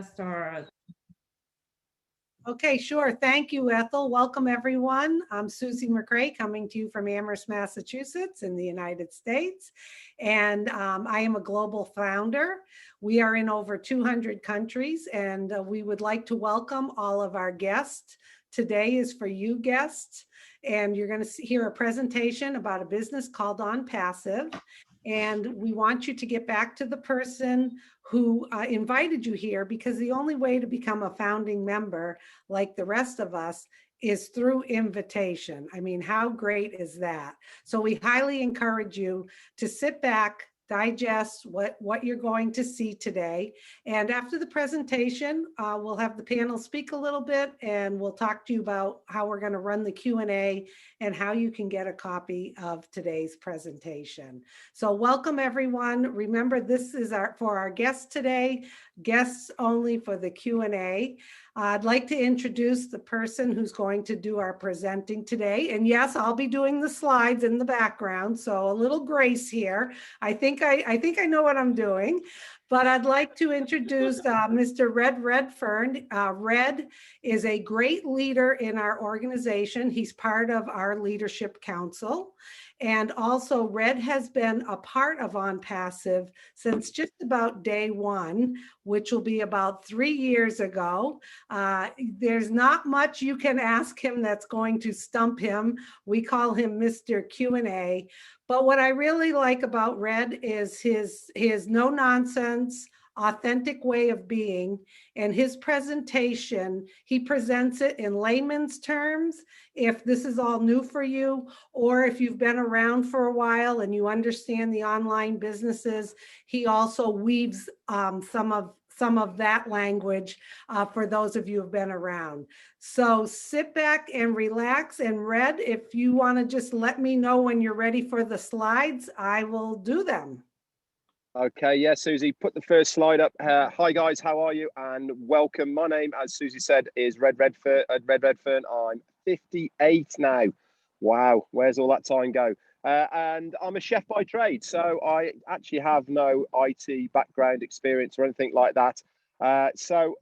Start. Okay, sure. Thank you, Ethel. Welcome, everyone. I'm Susie McRae, coming to you from Amherst, Massachusetts in the United States. And I am a global founder. We are in over 200 countries, and we would like to welcome all of our guests. Today is for you guests, and you're going to hear a presentation about a business called OnPassive. And we want you to get back to the person who invited you here, because the only way to become a founding member, like the rest of us, is through invitation. I mean, how great is that? So we highly encourage you to sit back, digest what you're going to see today. And after the presentation, we'll have the panel speak a little bit, and we'll talk to you about how we're going to run the Q&A and how you can get a copy of today's presentation. So welcome, everyone. Remember, this is for our guests today, guests only for the Q&A. I'd like to introduce the person who's going to do our presenting today. And yes, I'll be doing the slides in the background, so a little grace here. I think I know what I'm doing, but I'd like to introduce Mr. Red Redfern. Red is a great leader in our organization. He's part of our leadership council. And also, Red has been a part of OnPassive since just about day one, which will be about 3 years ago. There's not much you can ask him that's going to stump him. We call him Mr. Q&A. But what I really like about Red is his no-nonsense, authentic way of being, and his presentation. He presents it in layman's terms, if this is all new for you, or if you've been around for a while and you understand the online businesses. He also weaves some of that language for those of you who've been around. So sit back and relax. And Red, if you want to just let me know when you're ready for the slides, I will do them. Okay, yeah, Susie, put the first slide up. Hi guys, how are you? And welcome. My name, as Susie said, is Red Redfern. I'm 58 now. Wow, where's all that time go? And I'm a chef by trade, so I actually have no IT background experience or anything like that. So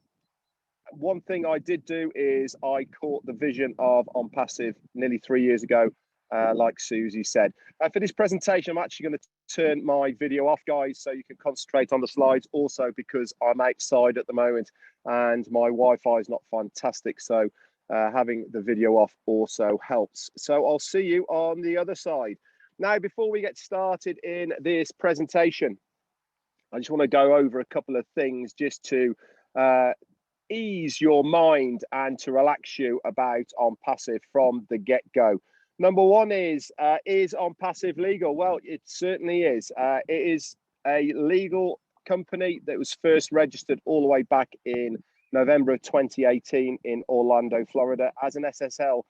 one thing I did do is I caught the vision of OnPassive nearly 3 years ago. Like Susie said. For this presentation, I'm actually going to turn my video off, guys, so you can concentrate on the slides. Also, because I'm outside at the moment and my Wi-Fi is not fantastic, so having the video off also helps. So I'll see you on the other side. Now, before we get started in this presentation, I just want to go over a couple of things just to ease your mind and to relax you about OnPassive from the get-go. Number one is OnPassive legal? Well, it certainly is. It is a legal company that was first registered all the way back in November of 2018 in Orlando, Florida, as an SSL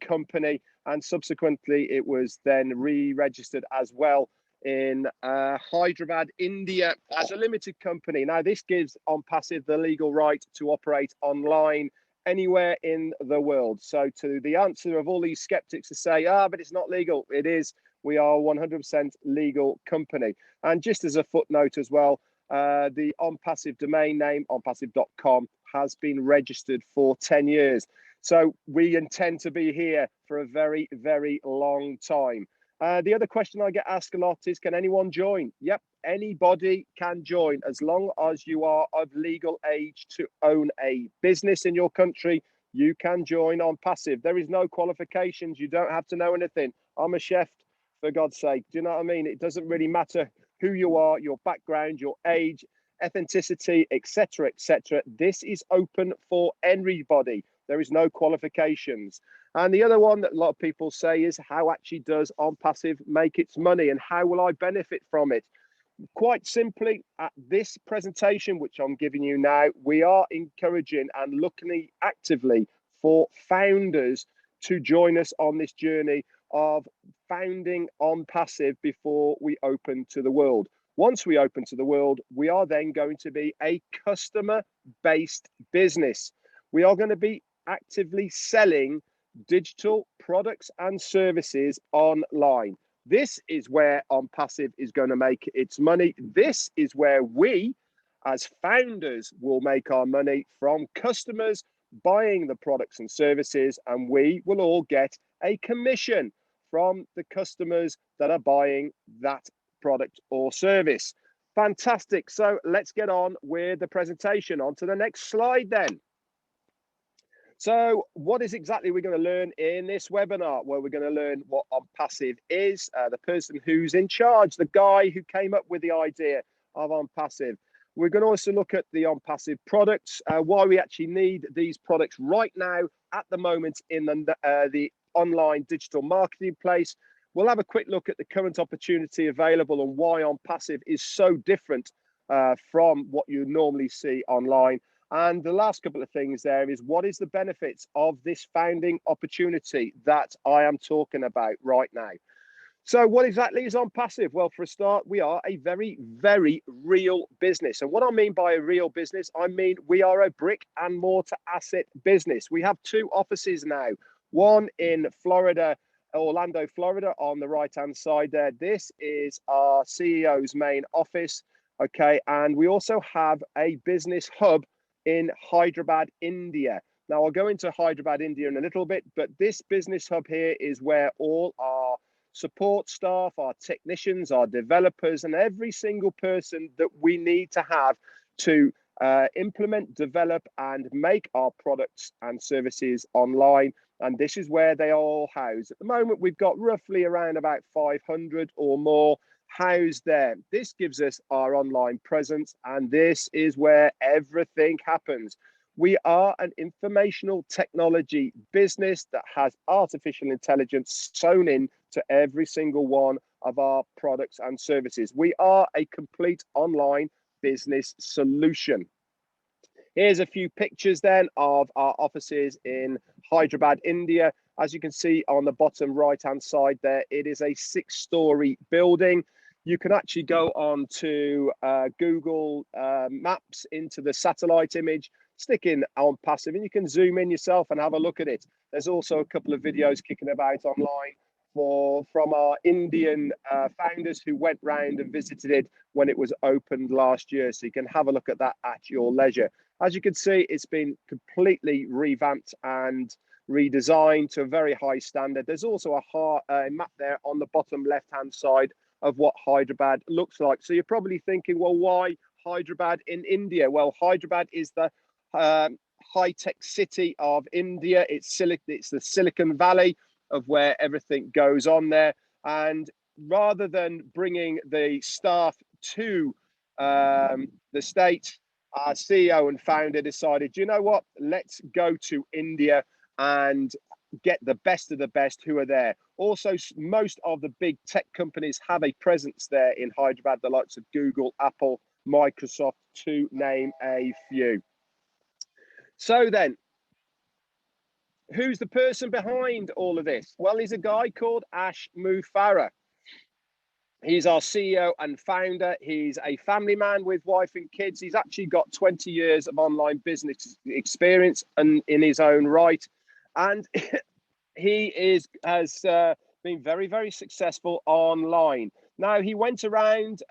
company. And subsequently, it was then re-registered as well in Hyderabad, India, as a limited company. Now, this gives OnPassive the legal right to operate online anywhere in the world. So to the answer of all these skeptics to say, but it's not legal, it is. We are 100% legal company. And just as a footnote as well, the OnPassive domain name, onpassive.com, has been registered for 10 years. So we intend to be here for a very, very long time. The other question I get asked a lot is, can anyone join? Yep, anybody can join as long as you are of legal age to own a business in your country. You can join OnPassive. There is no qualifications. You don't have to know anything. I'm a chef, for God's sake. Do you know what I mean? It doesn't really matter who you are, your background, your age, ethnicity, etc., etc. This is open for everybody. There is no qualifications. And the other one that a lot of people say is, how actually does OnPassive make its money and how will I benefit from it? Quite simply, at this presentation, which I'm giving you now, we are encouraging and looking actively for founders to join us on this journey of founding OnPassive before we open to the world. Once we open to the world, we are then going to be a customer-based business. We are going to be actively selling digital products and services online. This is where OnPassive is going to make its money. This is where we As founders, we'll make our money from customers buying the products and services, and we will all get a commission from the customers that are buying that product or service. Fantastic. So let's get on with the presentation. On to the next slide then. So what is exactly we're going to learn in this webinar? Well, we're going to learn what OnPassive is, the person who's in charge, the guy who came up with the idea of OnPassive. We're going to also look at the OnPassive products, why we actually need these products right now at the moment in the online digital marketplace. We'll have a quick look at the current opportunity available and why OnPassive is so different from what you normally see online. And the last couple of things there is, what is the benefits of this founding opportunity that I am talking about right now? So what exactly is OnPassive? Well, for a start, we are a very, very real business. And what I mean by a real business, I mean we are a brick and mortar asset business. We have 2 offices now, one in Florida, Orlando, Florida, on the right-hand side there. This is our CEO's main office, okay? And we also have a business hub in Hyderabad, India. Now, I'll go into Hyderabad, India in a little bit, but this business hub here is where all our support staff, our technicians, our developers, and every single person that we need to have to implement, develop, and make our products and services online. And this is where they are all housed. At the moment, we've got roughly around about 500 or more housed there. This gives us our online presence, and this is where everything happens. We are an informational technology business that has artificial intelligence sewn in to every single one of our products and services. We are a complete online business solution. Here's a few pictures then of our offices in Hyderabad, India. As you can see on the bottom right-hand side there, it is a 6-story building. You can actually go on to Google Maps into the satellite image, stick in OnPassive, and you can zoom in yourself and have a look at it. There's also a couple of videos kicking about online from our Indian founders who went round and visited it when it was opened last year. So you can have a look at that at your leisure. As you can see, it's been completely revamped and redesigned to a very high standard. There's also a map there on the bottom left-hand side of what Hyderabad looks like. So you're probably thinking, well, why Hyderabad in India? Well, Hyderabad is the high-tech city of India. It's the Silicon Valley of where everything goes on there. And rather than bringing the staff to the States, our CEO and founder decided, you know what, let's go to India and get the best of the best who are there. Also, most of the big tech companies have a presence there in Hyderabad, the likes of Google, Apple, Microsoft, to name a few. So then, who's the person behind all of this? Well, he's a guy called Ash Mufareh. He's our CEO and founder. He's a family man with wife and kids. He's actually got 20 years of online business experience and in his own right. And he has been very, very successful online. Now, he went around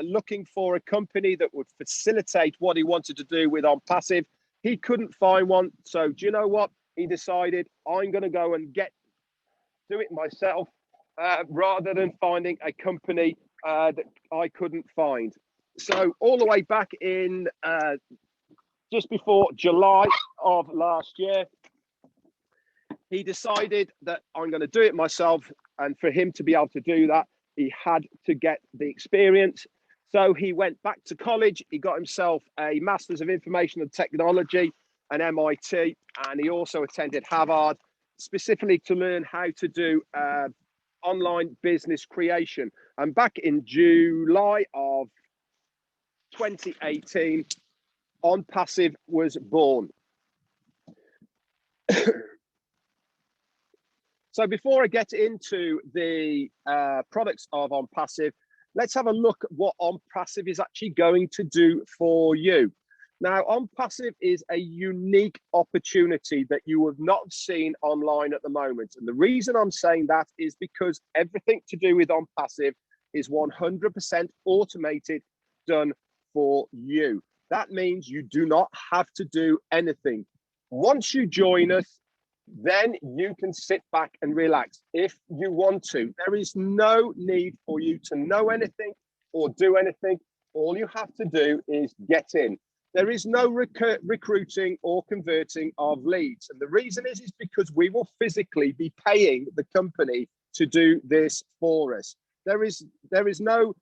looking for a company that would facilitate what he wanted to do with OnPassive. He couldn't find one. So do you know what? He decided, I'm going to go and do it myself rather than finding a company that I couldn't find. So all the way back in just before July of last year, he decided that I'm going to do it myself. And for him to be able to do that, he had to get the experience. So he went back to college. He got himself a Master's of Information and Technology at MIT. And he also attended Harvard, specifically to learn how to do online business creation. And back in July of 2018, OnPassive was born. So before I get into the products of OnPassive, let's have a look at what OnPassive is actually going to do for you. Now, OnPassive is a unique opportunity that you have not seen online at the moment. And the reason I'm saying that is because everything to do with OnPassive is 100% automated, done for you. That means you do not have to do anything. Once you join us, then you can sit back and relax if you want to. There is no need for you to know anything or do anything. All you have to do is get in. There is no recruiting or converting of leads. And the reason is because we will physically be paying the company to do this for us. There is no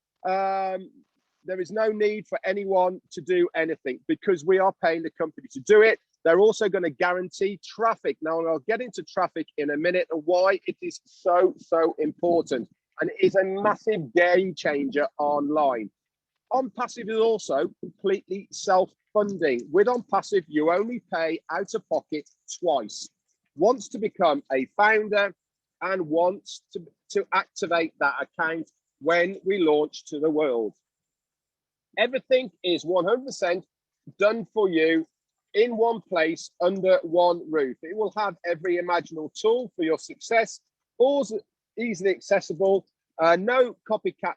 need for anyone to do anything because we are paying the company to do it. They're also going to guarantee traffic. Now, I'll get into traffic in a minute and why it is so important. And it is a massive game changer online. OnPassive is also completely self-funding. With OnPassive, you only pay out of pocket twice. Once to become a founder and once to activate that account when we launch to the world. Everything is 100% done for you in one place under one roof. It will have every imaginable tool for your success, all easily accessible, no copycat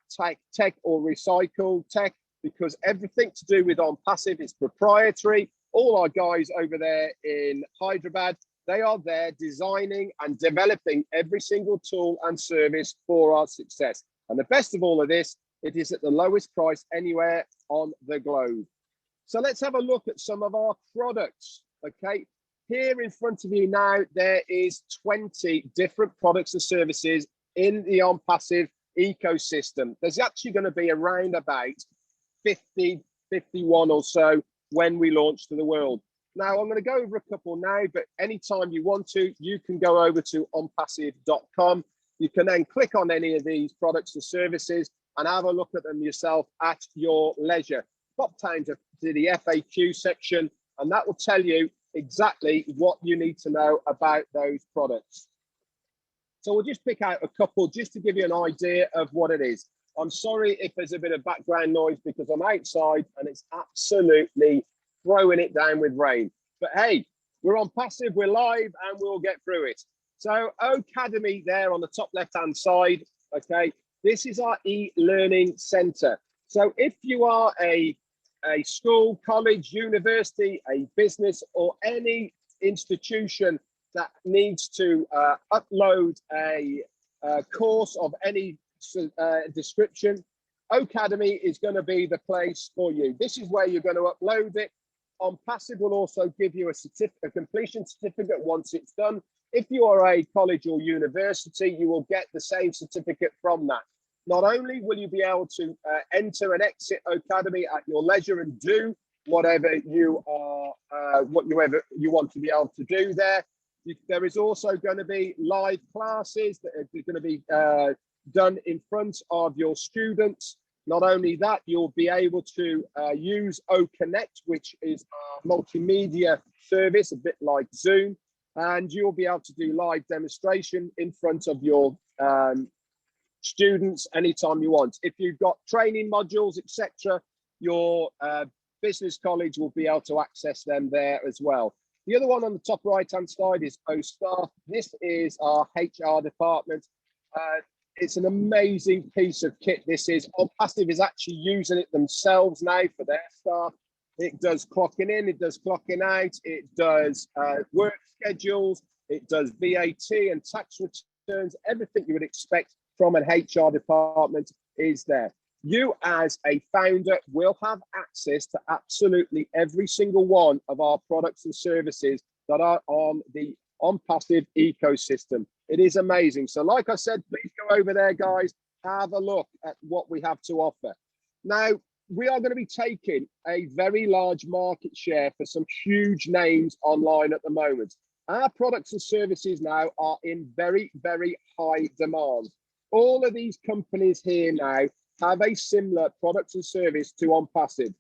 tech or recycled tech, because everything to do with OnPassive is proprietary. All our guys over there in Hyderabad, they are there designing and developing every single tool and service for our success. And the best of all of this, it is at the lowest price anywhere on the globe. So let's have a look at some of our products, okay? Here in front of you now, there is 20 different products and services in the OnPassive ecosystem. There's actually going to be around about 50, 51 or so when we launch to the world. Now, I'm going to go over a couple now, but anytime you want to, you can go over to onpassive.com. You can then click on any of these products and services and have a look at them yourself at your leisure. Pop down to the FAQ section, and that will tell you exactly what you need to know about those products. So we'll just pick out a couple just to give you an idea of what it is. I'm sorry if there's a bit of background noise because I'm outside and it's absolutely throwing it down with rain. But hey, we're OnPassive, we're live, and we'll get through it. So Academy there on the top left-hand side, okay, this is our e-learning center. So if you are a school, college, university, a business, or any institution that needs to upload a course of any description, Academy is going to be the place for you. This is where you're going to upload it. OnPassive will also give you a completion certificate once it's done. If you are a college or university, you will get the same certificate from that. Not only will you be able to enter and exit Academy at your leisure and do whatever you want to be able to do there. There is also going to be live classes that are going to be done in front of your students. Not only that, you'll be able to use OConnect, which is a multimedia service, a bit like Zoom, and you'll be able to do live demonstration in front of your students anytime you want. If you've got training modules, etc., your business college will be able to access them there as well. The other one on the top right-hand side is OStaff. This is our HR department. It's an amazing piece of kit. This is OnPassive is actually using it themselves now for their staff. It does clocking in, it does clocking out, it does work schedules, it does VAT and tax returns. Everything you would expect from an HR department is there. You as a founder will have access to absolutely every single one of our products and services that are on the OnPassive ecosystem. It is amazing. So like I said, please go over there, guys, have a look at what we have to offer. Now, we are going to be taking a very large market share for some huge names online at the moment. Our products and services now are in very, very high demand. All of these companies here now have a similar product and service to OnPassive.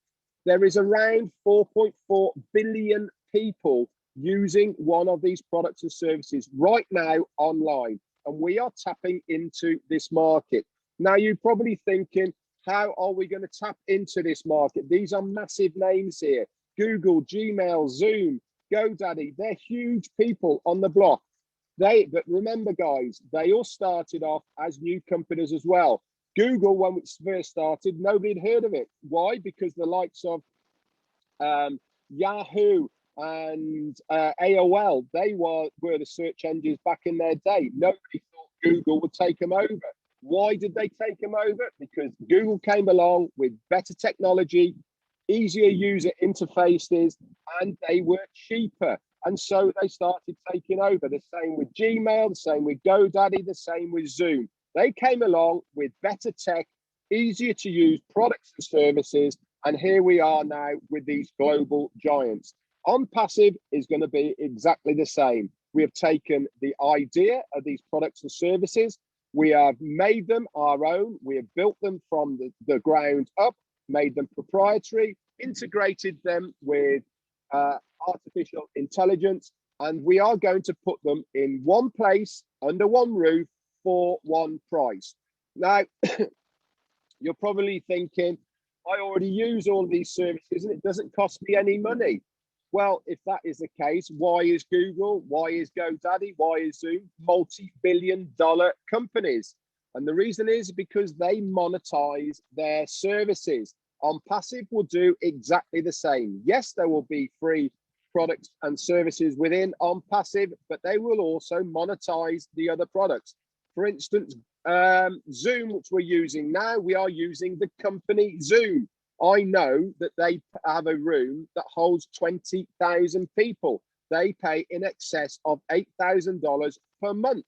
There is around 4.4 billion people using one of these products and services right now online, and we are tapping into this market. Now, you're probably thinking, how are we going to tap into this market? These are massive names here. Google, Gmail, Zoom, GoDaddy, they're huge people on the block. But remember, guys, they all started off as new companies as well. Google, when it first started, nobody had heard of it. Why? Because the likes of Yahoo and AOL, they were the search engines back in their day. Nobody thought Google would take them over. Why did they take them over? Because Google came along with better technology, easier user interfaces, and they were cheaper. And so they started taking over. The same with Gmail, the same with GoDaddy, the same with Zoom. They came along with better tech, easier to use products and services. And here we are now with these global giants. OnPassive is going to be exactly the same. We have taken the idea of these products and services. We have made them our own. We have built them from the ground up, made them proprietary, integrated them with artificial intelligence, and we are going to put them in one place, under one roof, for one price. Now, you're probably thinking, I already use all of these services and it doesn't cost me any money. Well, if that is the case, why is Google, why is GoDaddy, why is Zoom multi-billion-dollar companies? And the reason is because they monetize their services. OnPassive will do exactly the same. Yes, there will be free products and services within OnPassive, but they will also monetize the other products. For instance, Zoom, which we're using now, we are using the company Zoom. I know that they have a room that holds 20,000 people. They pay in excess of $8,000 per month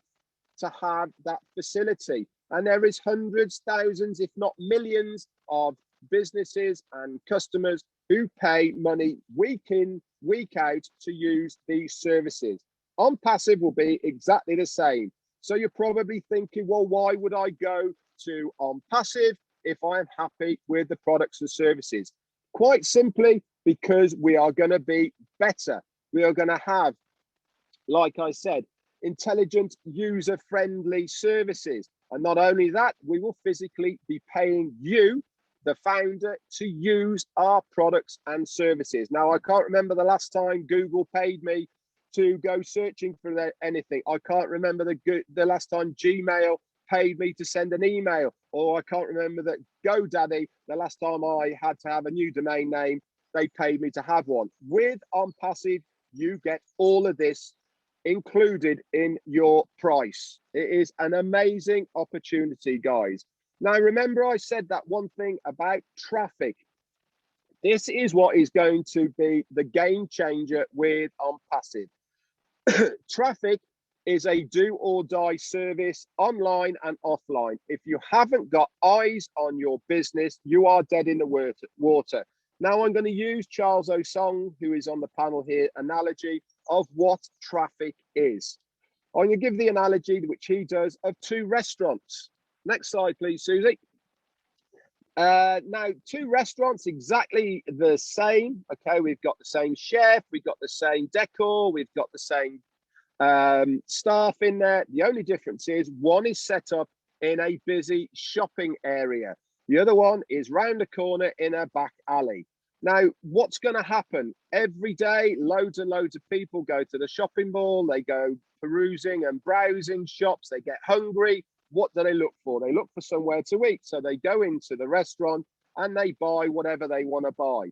to have that facility. And there is hundreds, thousands, if not millions of businesses and customers who pay money week in, week out to use these services. OnPassive will be exactly the same. So you're probably thinking, well, why would I go to OnPassive if I'm happy with the products and services? Quite simply, because we are going to be better. We are going to have, like I said, intelligent, user-friendly services. And not only that, we will physically be paying you, the founder, to use our products and services. Now, I can't remember the last time Google paid me to go searching for anything. I can't remember the last time Gmail paid me to send an email, or I can't remember that GoDaddy, the last time I had to have a new domain name, they paid me to have one. With OnPassive, you get all of this included in your price. It is an amazing opportunity, guys. Now, remember I said that one thing about traffic. This is what is going to be the game changer with OnPassive. Traffic is a do or die service online and offline. If you haven't got eyes on your business, you are dead in the water. Now I'm going to use Charles Osong, who is on the panel here, analogy of what traffic is. I'm going to give the analogy which he does of two restaurants. Next slide, please, Susie. Now, two restaurants exactly the same. Okay, we've got the same chef, we've got the same decor, we've got the same staff in there. The only difference is one is set up in a busy shopping area. The other one is round the corner in a back alley. Now, what's going to happen? Every day, loads and loads of people go to the shopping mall. They go perusing and browsing shops. They get hungry. What do they look for? They look for somewhere to eat. So they go into the restaurant and they buy whatever they want to buy.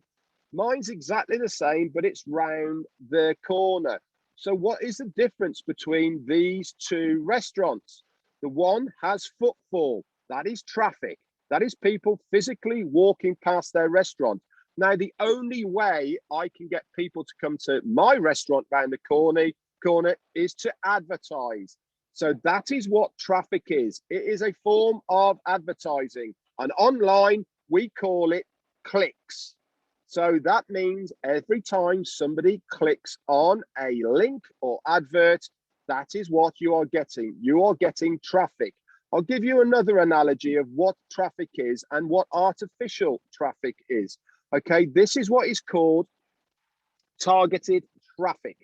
Mine's exactly the same, but it's round the corner. So what is the difference between these two restaurants? The one has footfall. That is traffic. That is people physically walking past their restaurant. Now, the only way I can get people to come to my restaurant round the corner is to advertise. So that is what traffic is. It is a form of advertising. And online, we call it clicks. So that means every time somebody clicks on a link or advert, that is what you are getting. You are getting traffic. I'll give you another analogy of what traffic is and what artificial traffic is. Okay, this is what is called targeted traffic.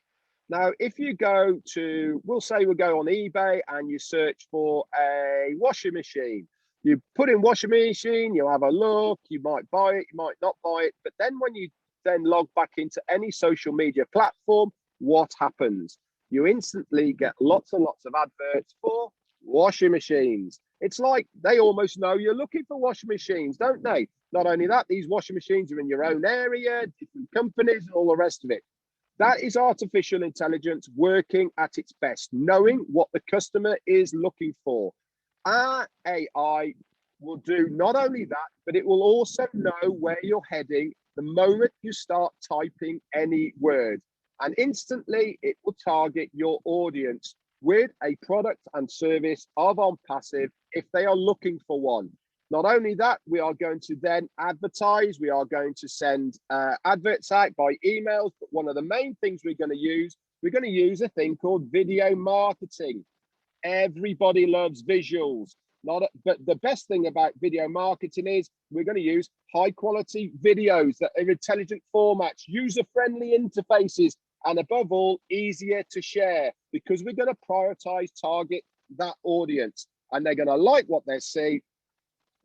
Now, if you go to, we'll say we go on eBay and you search for a washing machine. You put in washing machine, you have a look, you might buy it, you might not buy it. But then when you then log back into any social media platform, what happens? You instantly get lots and lots of adverts for washing machines. It's like they almost know you're looking for washing machines, don't they? Not only that, these washing machines are in your own area, different companies, and all the rest of it. That is artificial intelligence working at its best, knowing what the customer is looking for. Our AI will do not only that, but it will also know where you're heading the moment you start typing any word. And instantly, it will target your audience with a product and service of OnPassive if they are looking for one. Not only that, we are going to then advertise. We are going to send adverts out by emails. But one of the main things we're going to use a thing called video marketing. Everybody loves visuals. But the best thing about video marketing is we're going to use high quality videos that are intelligent formats, user-friendly interfaces, and above all, easier to share, because we're going to prioritize target that audience, and they're going to like what they see.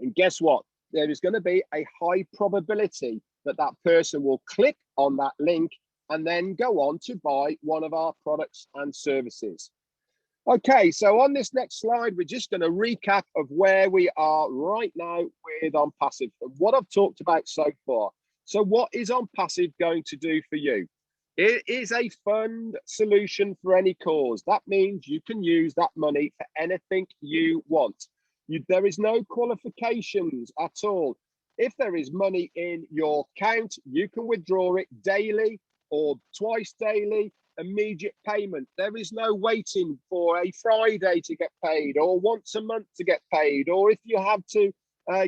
And guess what? There is going to be a high probability that that person will click on that link and then go on to buy one of our products and services. Okay, so on this next slide, we're just going to recap of where we are right now with OnPassive and what I've talked about so far. So what is OnPassive going to do for you? It is a fund solution for any cause. That means you can use that money for anything you want. There is no qualifications at all. If there is money in your account, you can withdraw it daily or twice daily, immediate payment. There is no waiting for a Friday to get paid or once a month to get paid, or if you have to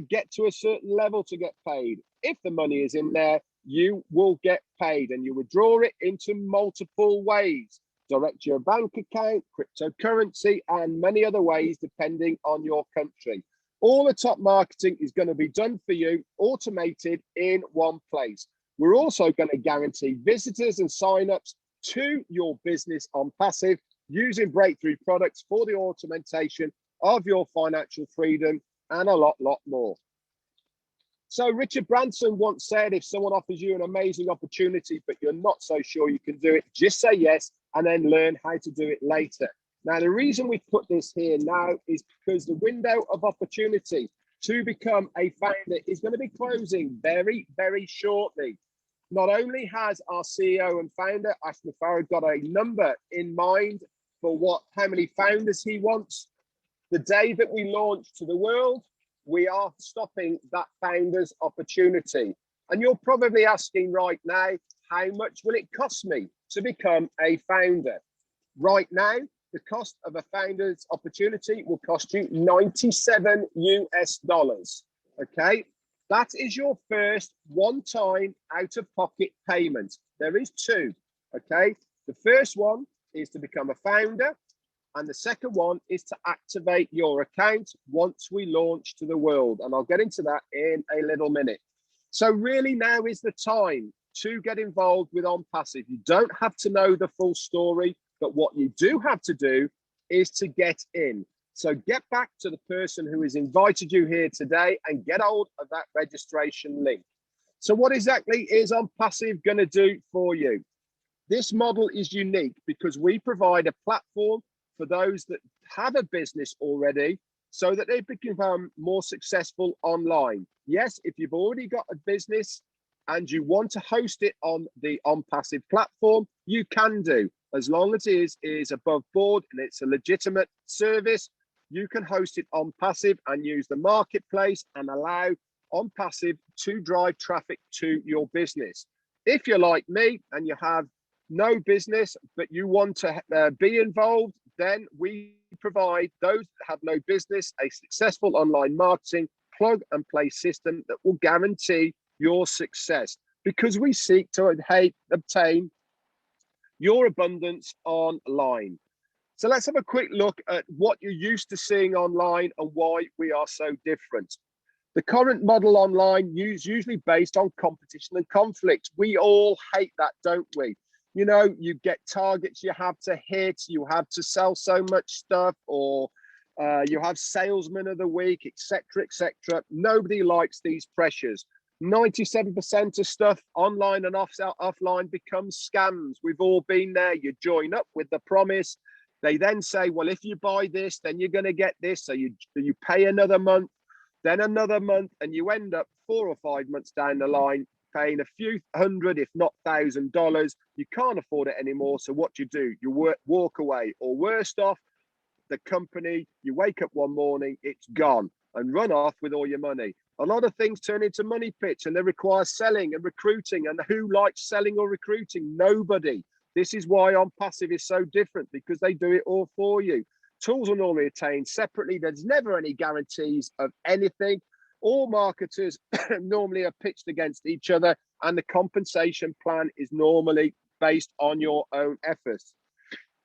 get to a certain level to get paid. If the money is in there, you will get paid, and you withdraw it into multiple ways. Direct to your bank account, cryptocurrency, and many other ways depending on your country. All the top marketing is going to be done for you, automated in one place. We're also going to guarantee visitors and signups to your business OnPassive using breakthrough products for the automation of your financial freedom and a lot more. So Richard Branson once said, if someone offers you an amazing opportunity, but you're not so sure you can do it, just say yes and then learn how to do it later. Now, the reason we put this here now is because the window of opportunity to become a founder is going to be closing very, very shortly. Not only has our CEO and founder, Ash Mufareh, got a number in mind for how many founders he wants, the day that we launch to the world, we are stopping that founder's opportunity. And you're probably asking right now, how much will it cost me to become a founder? Right now, the cost of a founder's opportunity will cost you $97 US. Okay, that is your first one-time out-of-pocket payment. There is two. Okay, the first one is to become a founder, and the second one is to activate your account once we launch to the world. And I'll get into that in a little minute. So really now is the time to get involved with OnPassive. You don't have to know the full story, but what you do have to do is to get in. So get back to the person who has invited you here today and get hold of that registration link. So what exactly is OnPassive going to do for you? This model is unique because we provide a platform for those that have a business already so that they become more successful online. Yes, if you've already got a business and you want to host it on the OnPassive platform, you can do. As long as it is above board and it's a legitimate service, you can host it on OnPassive and use the marketplace and allow OnPassive to drive traffic to your business. If you're like me and you have no business, but you want to be involved, then we provide those that have no business a successful online marketing plug and play system that will guarantee your success, because we seek to obtain your abundance online. So let's have a quick look at what you're used to seeing online and why we are so different. The current model online is usually based on competition and conflict. We all hate that, don't we? You know, you get targets you have to hit, you have to sell so much stuff, or you have salesman of the week, etc., etc. Nobody likes these pressures. 97% of stuff online and offline becomes scams. We've all been there. You join up with the promise. They then say, well, if you buy this, then you're going to get this. So you pay another month. then another month, and you end up 4 or 5 months down the line paying a few hundred, if not $1,000. You can't afford it anymore. So what do? You walk away, or worst off, the company, you wake up one morning, it's gone, and run off with all your money. A lot of things turn into money pits, and they require selling and recruiting. And who likes selling or recruiting? Nobody. This is why OnPassive is so different, because they do it all for you. Tools are normally attained separately. There's never any guarantees of anything. All marketers normally are pitched against each other, and the compensation plan is normally based on your own efforts.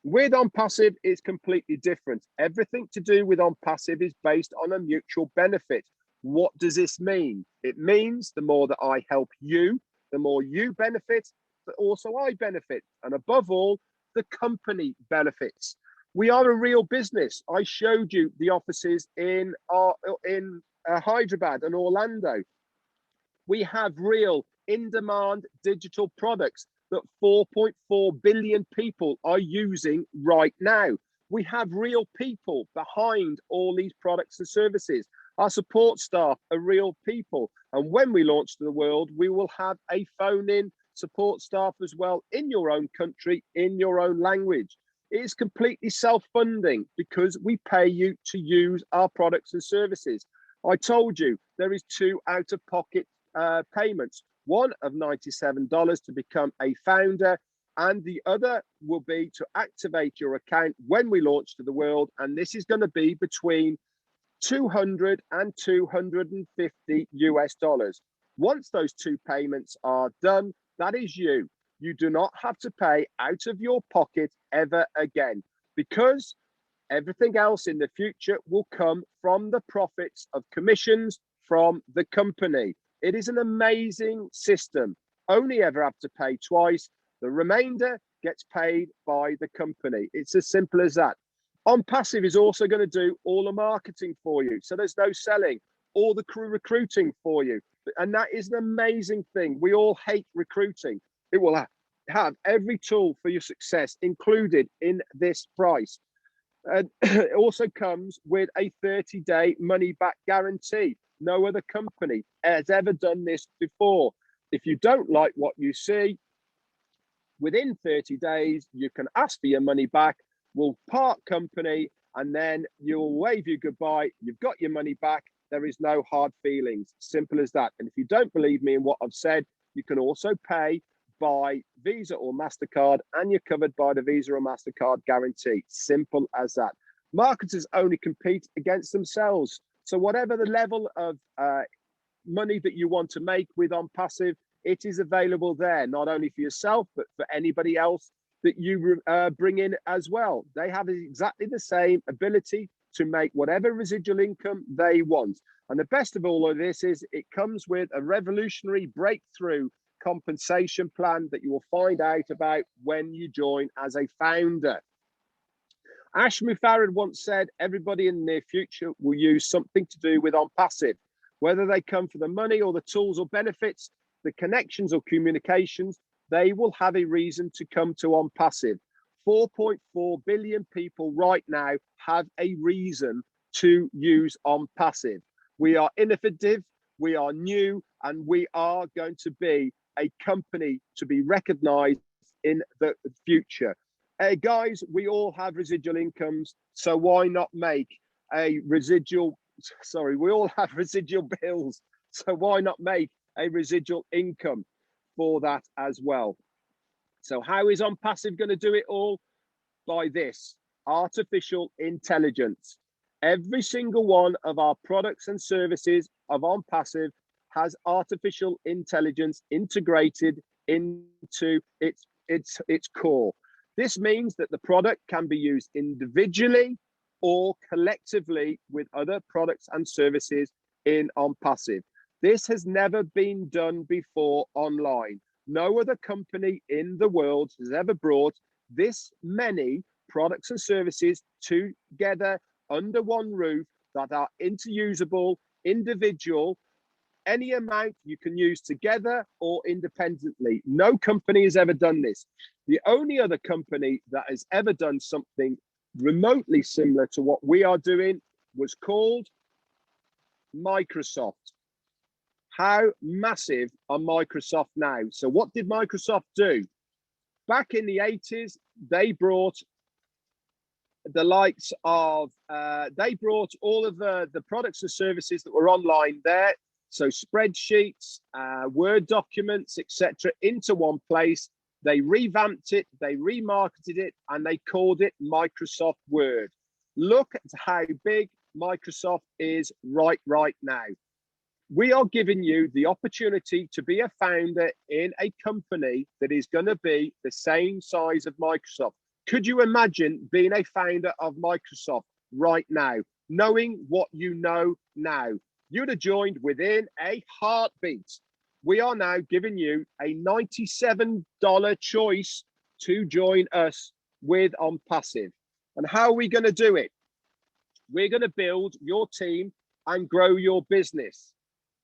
With OnPassive, it's completely different. Everything to do with OnPassive is based on a mutual benefit. What does this mean? It means the more that I help you, the more you benefit, but also I benefit. And above all, the company benefits. We are a real business. I showed you the offices in Hyderabad and Orlando. We have real in-demand digital products that 4.4 billion people are using right now. We have real people behind all these products and services. Our support staff are real people. And when we launch to the world, we will have a phone-in support staff as well in your own country, in your own language. It is completely self-funding because we pay you to use our products and services. I told you there is 2 out-of-pocket payments. One of $97 to become a founder, and the other will be to activate your account when we launch to the world. And this is going to be between $200 and $250 US. Once those 2 payments are done, that is you. You do not have to pay out of your pocket ever again, because everything else in the future will come from the profits of commissions from the company. It is an amazing system. Only ever have to pay twice. The remainder gets paid by the company. It's as simple as that. OnPassive is also going to do all the marketing for you. So there's no selling, all the recruiting for you. And that is an amazing thing. We all hate recruiting. It will have every tool for your success included in this price. It also comes with a 30-day money-back guarantee. No other company has ever done this before. If you don't like what you see, within 30 days, you can ask for your money back. We'll part company, and then you'll wave you goodbye. You've got your money back. There is no hard feelings. Simple as that. And if you don't believe me in what I've said, you can also pay by Visa or MasterCard, and you're covered by the Visa or MasterCard guarantee. Simple as that. Marketers only compete against themselves. So whatever the level of money that you want to make with OnPassive, it is available there, not only for yourself, but for anybody else that you bring in as well. They have exactly the same ability to make whatever residual income they want. And the best of all of this is it comes with a revolutionary breakthrough compensation plan that you will find out about when you join as a founder. Ash Mufareh once said, everybody in the near future will use something to do with OnPassive, whether they come for the money or the tools or benefits, the connections or communications, they will have a reason to come to OnPassive. 4.4 billion people right now have a reason to use OnPassive. We are innovative, we are new, and we are going to be a company to be recognized in the future. Guys, we all have residual incomes, so why not make a residual, we all have residual bills, so why not make a residual income for that as well? So how is OnPassive going to do it all? By this, artificial intelligence. Every single one of our products and services of OnPassive has artificial intelligence integrated into its core. This means that the product can be used individually or collectively with other products and services in OnPassive. This has never been done before online. No other company in the world has ever brought this many products and services together under one roof that are interusable, individual, any amount you can use together or independently. No company has ever done this. The only other company that has ever done something remotely similar to what we are doing was called Microsoft. How massive are Microsoft now? So what did Microsoft do? Back in the 80s, they brought the likes of, they brought all of the products and services that were online there. So spreadsheets, Word documents, etc., into one place. They revamped it, they remarketed it, and they called it Microsoft Word. Look at how big Microsoft is right now. We are giving you the opportunity to be a founder in a company that is going to be the same size of Microsoft. Could you imagine being a founder of Microsoft right now, knowing what you know now? You'd have joined within a heartbeat. We are now giving you a $97 choice to join us with OnPassive. And how are we going to do it? We're going to build your team and grow your business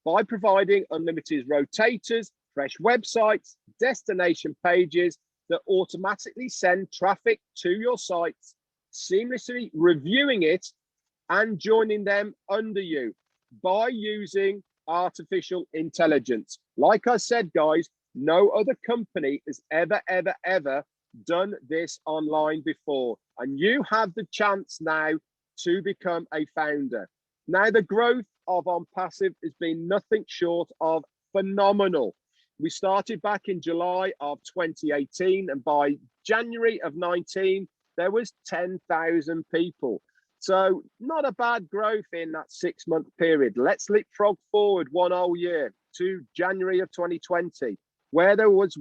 by providing unlimited rotators, fresh websites, destination pages that automatically send traffic to your sites, seamlessly reviewing it and joining them under you by using artificial intelligence. Like I said, guys, no other company has ever done this online before. And you have the chance now to become a founder. Now, the growth of OnPassive has been nothing short of phenomenal. We started back in July of 2018, and by January of 19, there was 10,000 people. So not a bad growth in that 6-month period. Let's leapfrog forward one whole year to January of 2020, where there was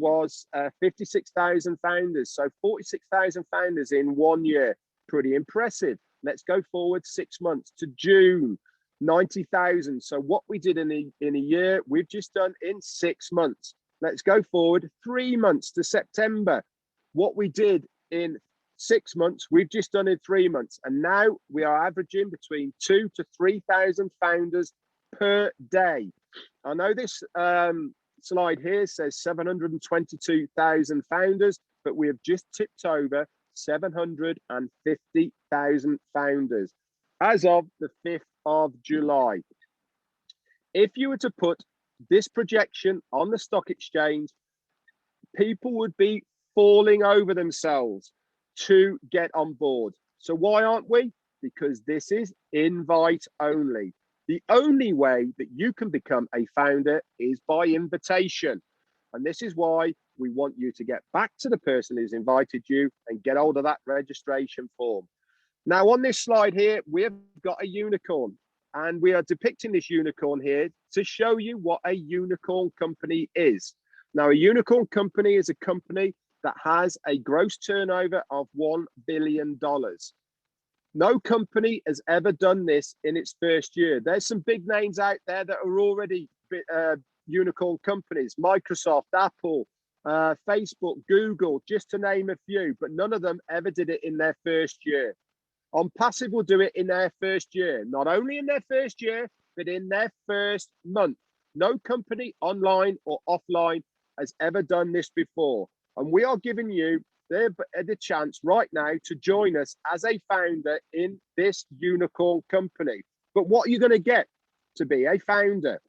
56,000 founders. So 46,000 founders in 1 year. Pretty impressive. Let's go forward 6 months to June, 90,000. So what we did in a year, we've just done in 6 months. Let's go forward 3 months to September. What we did in 6 months, we've just done in 3 months. And now we are averaging between 2,000 to 3,000 founders per day. I know this slide here says 722,000 founders, but we have just tipped over 750,000 founders as of the 5th of July. If you were to put this projection on the stock exchange, people would be falling over themselves to get on board. So why aren't we? Because this is invite only. The only way that you can become a founder is by invitation. And this is why we want you to get back to the person who's invited you and get hold of that registration form. Now, on this slide here, we have got a unicorn, and we are depicting this unicorn here to show you what a unicorn company is. Now, a unicorn company is a company that has a gross turnover of $1 billion. No company has ever done this in its first year. There's some big names out there that are already unicorn companies: Microsoft, Apple, Facebook, Google, just to name a few, but none of them ever did it in their first year. OnPassive will do it in their first year, not only in their first year, but in their first month. No company online or offline has ever done this before. And we are giving you the chance right now to join us as a founder in this unicorn company. But what are you going to get to be a founder?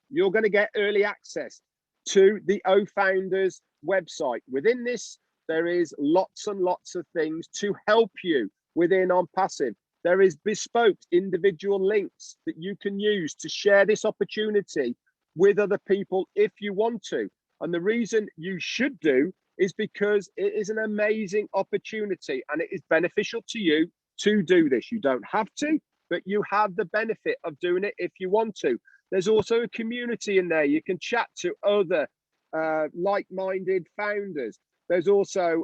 You're going to get early access to the Ofounders website. Within this, there is lots and lots of things to help you within OnPassive. There is bespoke individual links that you can use to share this opportunity with other people if you want to. And the reason you should do is because it is an amazing opportunity and it is beneficial to you to do this. You don't have to, but you have the benefit of doing it if you want to. There's also a community in there. You can chat to other like-minded founders. There's also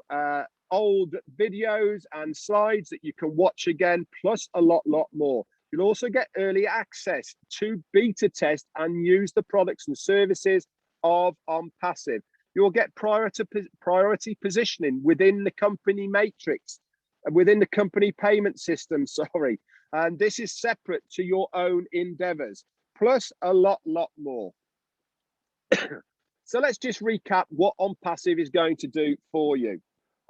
old videos and slides that you can watch again, plus a lot more. You'll also get early access to beta test and use the products and services of OnPassive. You'll get priority positioning within the company matrix, within the company payment system, sorry. And this is separate to your own endeavors, plus a lot more. So let's just recap what OnPassive is going to do for you.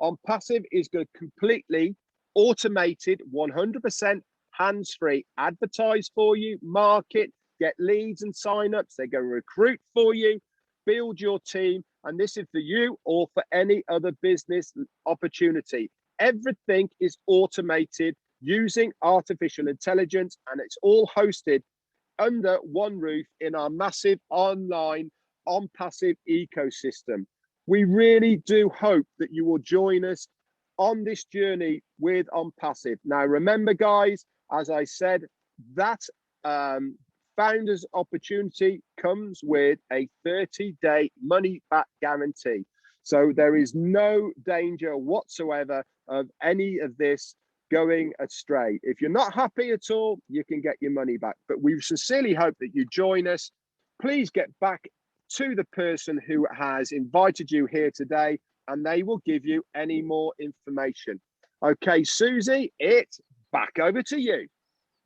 OnPassive is going to completely automated, 100% hands-free advertise for you, market, get leads and sign-ups. They're going to recruit for you, build your team. And this is for you or for any other business opportunity. Everything is automated using artificial intelligence, and it's all hosted under one roof in our massive online OnPassive ecosystem. We really do hope that you will join us on this journey with OnPassive. Now, remember, guys, as I said, that founders opportunity comes with a 30-day money-back guarantee. So there is no danger whatsoever of any of this going astray. If you're not happy at all, you can get your money back. But we sincerely hope that you join us. Please get back to the person who has invited you here today, and they will give you any more information. Okay, Susie, it's back over to you.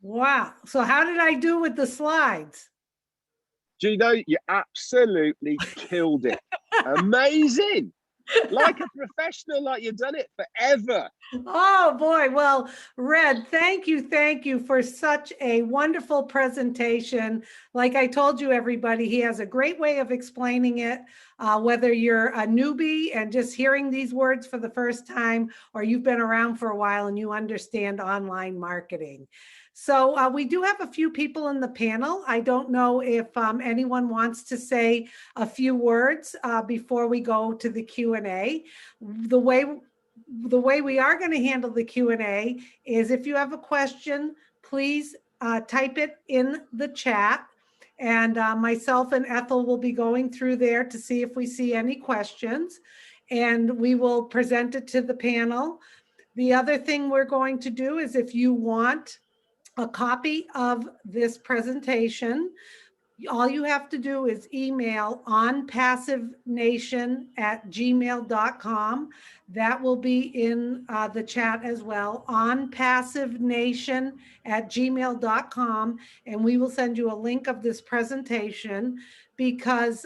Wow. So how did I do with the slides? Gino, you absolutely killed it. Amazing. Like a professional, like you've done it forever. Oh boy. Well, Red, thank you for such a wonderful presentation. Like I told you, everybody, he has a great way of explaining it, whether you're a newbie and just hearing these words for the first time, or you've been around for a while and you understand online marketing. So we do have a few people in the panel. I don't know if anyone wants to say a few words before we go to the Q&A. The way we are going to handle the Q&A is if you have a question, please type it in the chat. And myself and Ethel will be going through there to see if we see any questions. And we will present it to the panel. The other thing we're going to do is if you want a copy of this presentation, all you have to do is email onpassivenation@gmail.com. That will be in the chat as well, onpassivenation@gmail.com, and we will send you a link of this presentation because,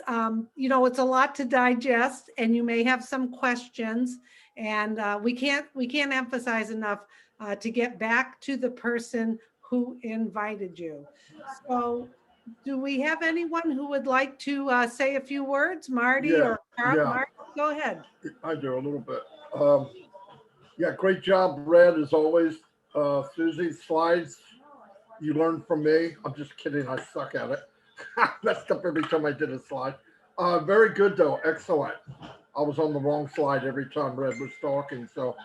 you know, it's a lot to digest and you may have some questions, and we can't emphasize enough to get back to the person who invited you. So do we have anyone who would like to say a few words? Marty or Carl? Yeah. Marty, go ahead. I do a little bit. Yeah, great job, Red, as always. Susie, slides, you learned from me. I'm just kidding. I suck at it. Messed up every time I did a slide. Very good, though. Excellent. I was on the wrong slide every time Red was talking, so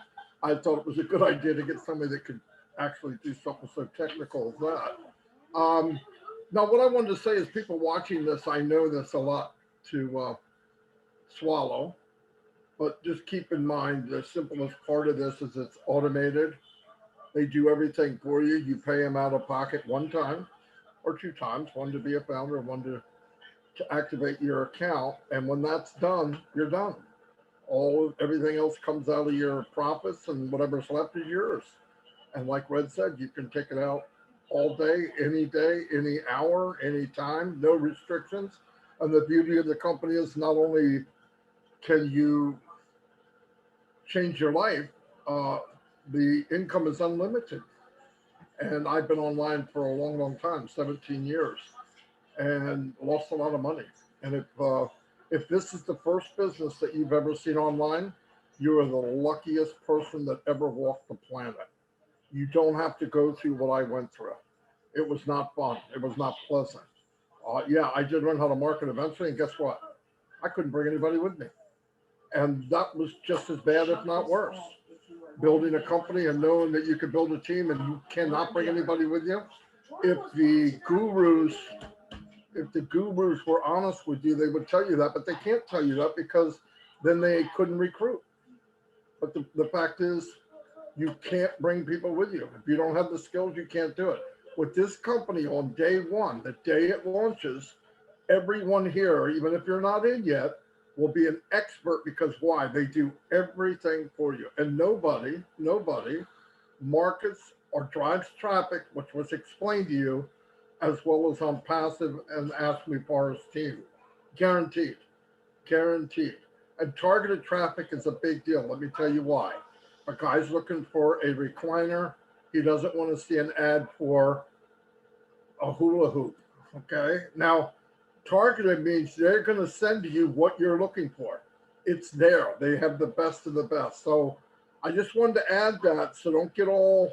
I thought it was a good idea to get somebody that could actually do something so technical as that. Now, what I wanted to say is people watching this, I know that's a lot to swallow, but just keep in mind the simplest part of this is it's automated. They do everything for you. You pay them out of pocket one time or two times, one to be a founder, one to activate your account. And when that's done, you're done. Everything else comes out of your profits, and whatever's left is yours. And like Red said, you can take it out all day, any hour, any time, no restrictions. And the beauty of the company is not only can you change your life, the income is unlimited. And I've been online for a long, long time, 17 years, and lost a lot of money. And if this is the first business that you've ever seen online, you are the luckiest person that ever walked the planet. You don't have to go through what I went through. It was not fun. It was not pleasant. Yeah, I did learn how to market eventually, and guess what? I couldn't bring anybody with me. And that was just as bad, if not worse. Building a company and knowing that you could build a team and you cannot bring anybody with you. If the gurus were honest with you, they would tell you that, but they can't tell you that because then they couldn't recruit. But the fact is, you can't bring people with you. If you don't have the skills, you can't do it. With this company on day one, the day it launches, everyone here, even if you're not in yet, will be an expert because why? They do everything for you. And nobody markets or drives traffic, which was explained to you, as well as on Passive and Ash Mufareh's team. Guaranteed. And targeted traffic is a big deal. Let me tell you why. A guy's looking for a recliner He doesn't want to see an ad for a hula hoop. Okay. Now, targeted means they're going to send you what you're looking for. It's there. They have the best of the best. So I just wanted to add that. So don't get all,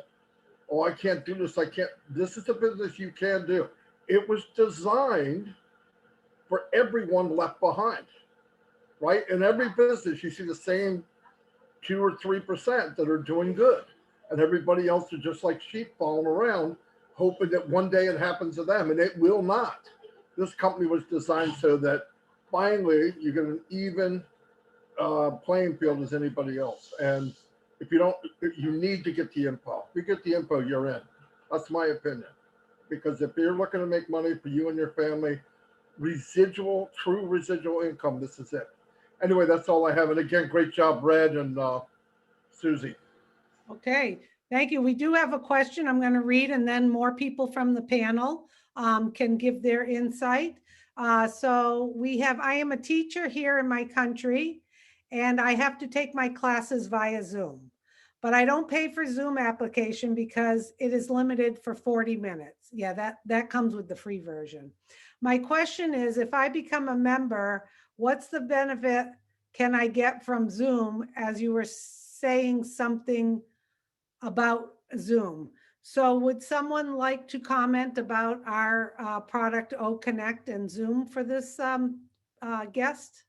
oh, I can't do this. I can't. This is a business you can do. It was designed for everyone left behind, right? In every business, you see the same 2 or 3% that are doing good. And everybody else is just like sheep falling around, hoping that one day it happens to them, and it will not. This company was designed so that finally you get an even playing field as anybody else. And if you don't, you need to get the info. If you get the info, you're in. That's my opinion. Because if you're looking to make money for you and your family, true residual income, this is it. Anyway, that's all I have. And again, great job, Red and Susie. Okay, thank you. We do have a question I'm going to read, and then more people from the panel can give their insight. So we have, I am a teacher here in my country, and I have to take my classes via Zoom. But I don't pay for Zoom application because it is limited for 40 minutes. Yeah, that comes with the free version. My question is, if I become a member, what's the benefit can I get from Zoom, as you were saying something about Zoom? So would someone like to comment about our product OConnect and Zoom for this guest?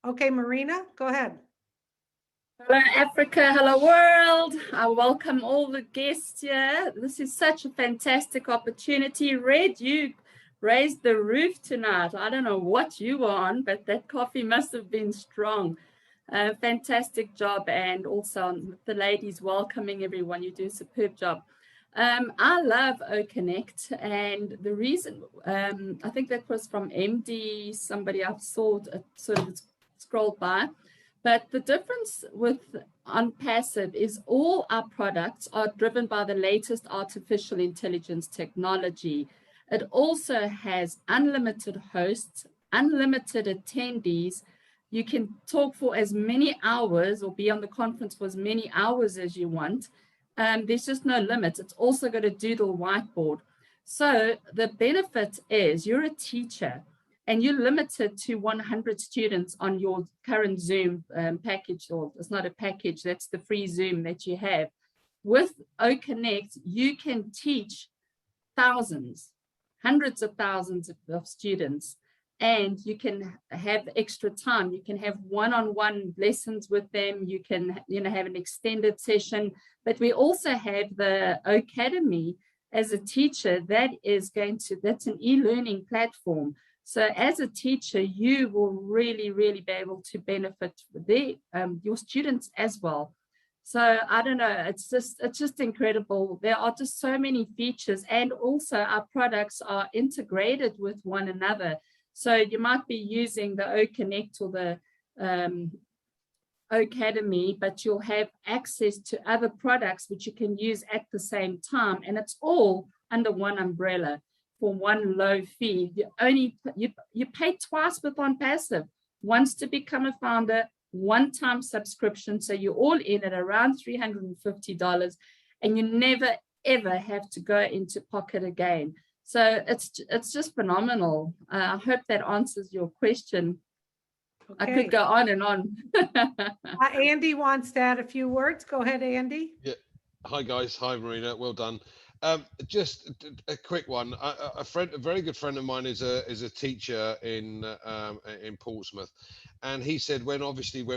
Okay, Marina, go ahead. Hello, Africa. Hello, world. I welcome all the guests here. This is such a fantastic opportunity. Red, you raised the roof tonight. I don't know what you were on, but that coffee must have been strong. Fantastic job. And also the ladies welcoming everyone. You do a superb job. I love OConnect. And the reason, I think that was from MD, somebody I've sort of scrolled by. But the difference with OnPassive is all our products are driven by the latest artificial intelligence technology. It also has unlimited hosts, unlimited attendees. You can talk for as many hours or be on the conference for as many hours as you want. There's just no limit. It's also got a doodle whiteboard. So the benefit is you're a teacher, and you're limited to 100 students on your current Zoom package, or it's not a package, that's the free Zoom that you have. With OConnect, you can teach thousands, hundreds of thousands of students, and you can have extra time. You can have one-on-one lessons with them. You can, have an extended session. But we also have the Academy as a teacher that's an e-learning platform. So as a teacher, you will really, really be able to benefit your students as well. So I don't know, it's just incredible. There are just so many features, and also our products are integrated with one another. So you might be using the OConnect or the Academy, but you'll have access to other products which you can use at the same time, and it's all under one umbrella. For one low fee. You pay twice with OnPassive. Once to become a founder, one-time subscription. So you're all in at around $350, and you never ever have to go into pocket again. So it's just phenomenal. I hope that answers your question. Okay. I could go on and on. Andy wants to add a few words. Go ahead, Andy. Yeah. Hi guys. Hi Marina. Well done. Just a quick one. A very good friend of mine is a teacher in Portsmouth, and he said when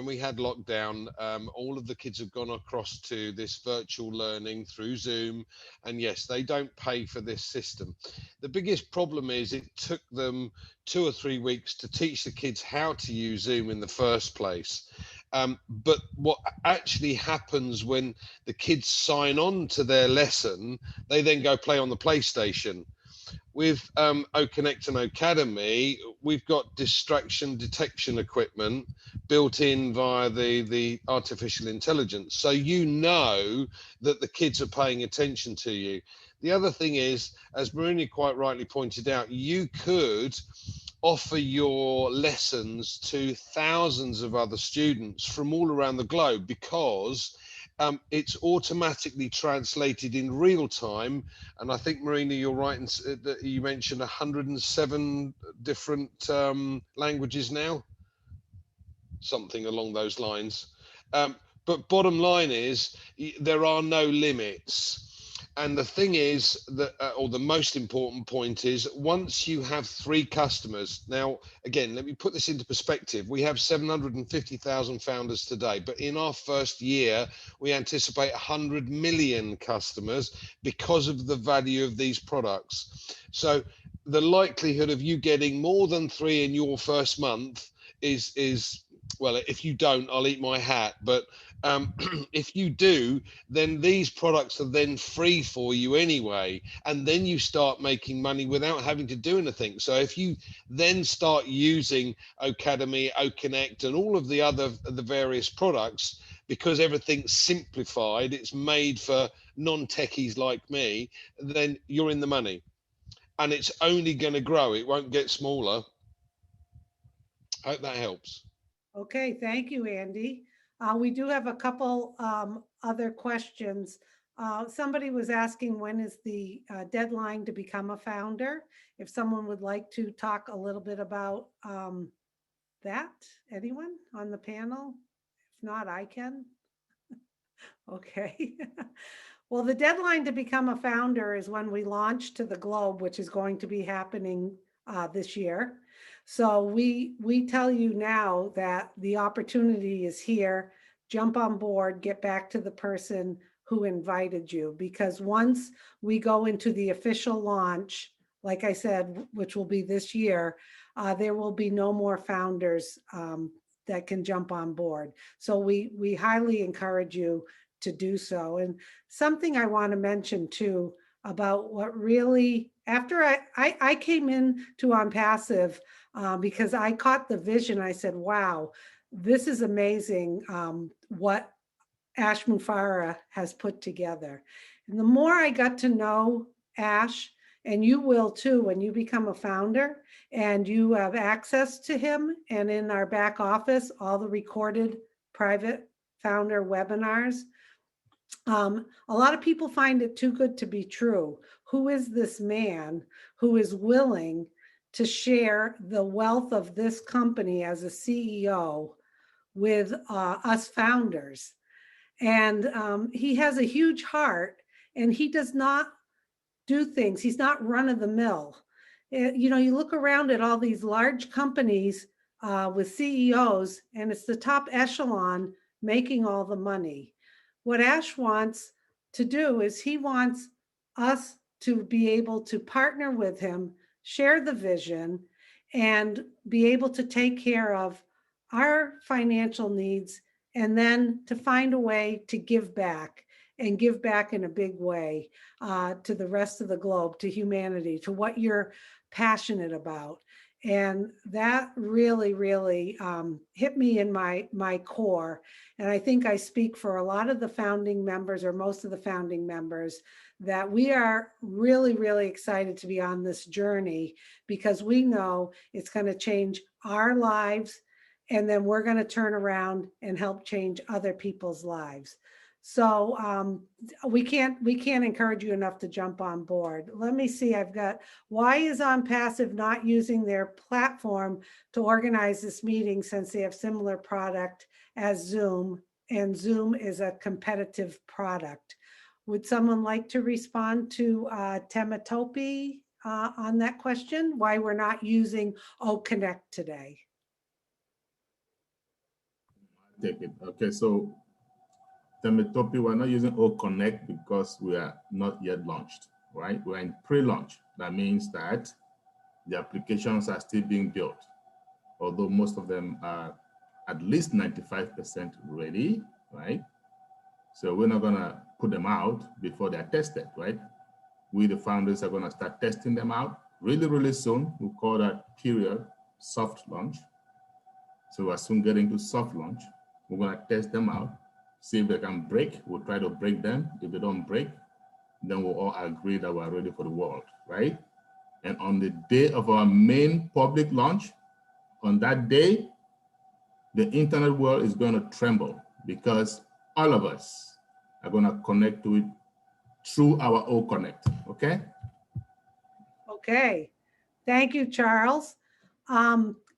we had lockdown, all of the kids have gone across to this virtual learning through Zoom, and yes, they don't pay for this system. The biggest problem is it took them 2 or 3 weeks to teach the kids how to use Zoom in the first place. But what actually happens when the kids sign on to their lesson, they then go play on the PlayStation. With OConnect and Academy, we've got distraction detection equipment built in via the artificial intelligence. So you know that the kids are paying attention to you. The other thing is, as Marina quite rightly pointed out, you could offer your lessons to thousands of other students from all around the globe, because it's automatically translated in real time. And I think, Marina, you're right in that you mentioned 107 different languages now, something along those lines. But bottom line is there are no limits. And the thing is that, or the most important point is, once you have 3 customers, now, again, let me put this into perspective. We have 750,000 founders today, but in our first year, we anticipate 100 million customers because of the value of these products. So the likelihood of you getting more than 3 in your first month is well, if you don't, I'll eat my hat. But if you do, then these products are then free for you anyway. And then you start making money without having to do anything. So if you then start using Ocademy, Oconnect, and all of the various products, because everything's simplified, it's made for non-techies like me, then you're in the money. And it's only going to grow. It won't get smaller. Hope that helps. Okay, thank you, Andy. We do have a couple other questions. Somebody was asking, when is the deadline to become a founder? If someone would like to talk a little bit about that, anyone on the panel? If not, I can. Okay. Well, the deadline to become a founder is when we launch to the globe, which is going to be happening this year. So we tell you now that the opportunity is here. Jump on board, get back to the person who invited you, because once we go into the official launch, like I said, which will be this year, there will be no more founders that can jump on board. So we highly encourage you to do so. And something I want to mention too about what really, after I came in to OnPassive, because I caught the vision. I said, wow, this is amazing what Ash Mufareh has put together. And the more I got to know Ash, and you will too when you become a founder and you have access to him, and in our back office, all the recorded private founder webinars. A lot of people find it too good to be true. Who is this man who is willing to share the wealth of this company as a CEO with us founders? And he has a huge heart, and he does not do things. He's not run of the mill. You know, you look around at all these large companies with CEOs, and it's the top echelon making all the money. What Ash wants to do is he wants us to be able to partner with him, share the vision, and be able to take care of our financial needs, and then to find a way to give back, and give back in a big way to the rest of the globe, to humanity, to what you're passionate about. And that really, really hit me in my core. And I think I speak for a lot of the founding members, or most of the founding members, that we are really, really excited to be on this journey, because we know it's going to change our lives, and then we're going to turn around and help change other people's lives. So we can't encourage you enough to jump on board. Let me see, I've got, why is OnPassive not using their platform to organize this meeting, since they have similar product as Zoom, and Zoom is a competitive product? Would someone like to respond to Tematopi on that question, why we're not using OConnect today? Take it. Okay, so Tematopi, we're not using OConnect because we are not yet launched, right? We're in pre-launch. That means that the applications are still being built, although most of them are at least 95% ready, right? So we're not gonna put them out before they're tested, right? We, the founders, are gonna start testing them out really, really soon. We'll call that period soft launch. So we're soon getting to soft launch. We're gonna test them out, see if they can break. We'll try to break them. If they don't break, then we'll all agree that we're ready for the world, right? And on the day of our main public launch, on that day, the internet world is going to tremble, because all of us are going to connect to it through our O Connect. Okay. Okay. Thank you, Charles.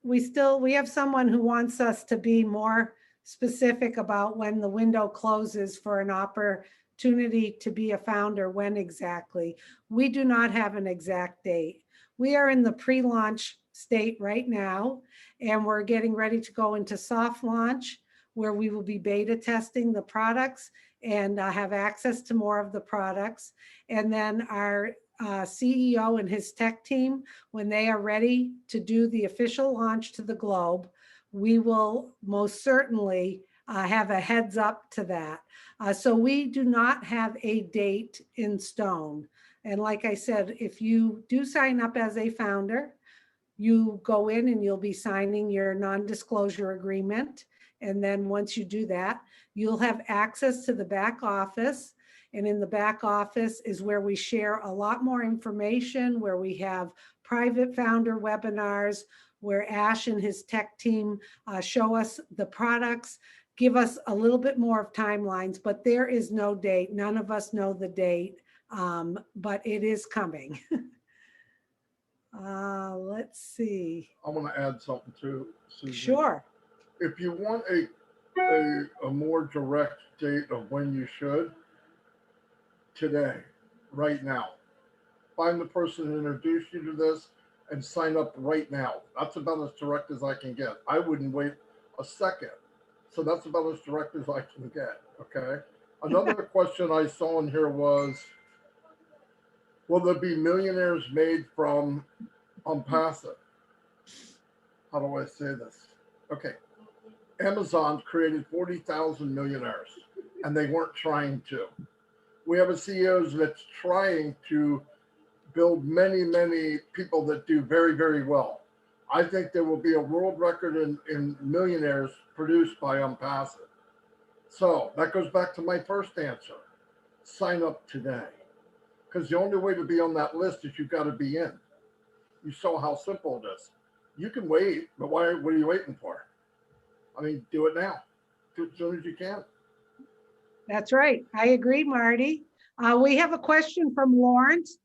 We have someone who wants us to be more specific about when the window closes for an opportunity to be a founder, when exactly. We do not have an exact date. We are in the pre-launch state right now, and we're getting ready to go into soft launch, where we will be beta testing the products and have access to more of the products. And then our CEO and his tech team, when they are ready to do the official launch to the globe, we will most certainly have a heads up to that. So we do not have a date in stone. And like I said, if you do sign up as a founder, you go in and you'll be signing your non-disclosure agreement. And then once you do that, you'll have access to the back office. And in the back office is where we share a lot more information, where we have private founder webinars, where Ash and his tech team show us the products, give us a little bit more of timelines, but there is no date. None of us know the date, but it is coming. Let's see. I want to add something too, Susie. Sure. If you want a more direct date of when you should, today, right now, find the person who introduced you to this and sign up right now. That's about as direct as I can get. I wouldn't wait a second. So that's about as direct as I can get, okay? Another question I saw in here was, will there be millionaires made from ONPASSIVE? How do I say this? Okay. Amazon created 40,000 millionaires, and they weren't trying to. We have a CEO that's trying to build many, many people that do very, very well. I think there will be a world record in millionaires produced by ONPASSIVE. So that goes back to my first answer. Sign up today. Because the only way to be on that list is you've got to be in. You saw how simple it is. You can wait, but what are you waiting for? I mean, do it now. Do it as soon as you can. That's right. I agree, Marty. We have a question from Lawrence,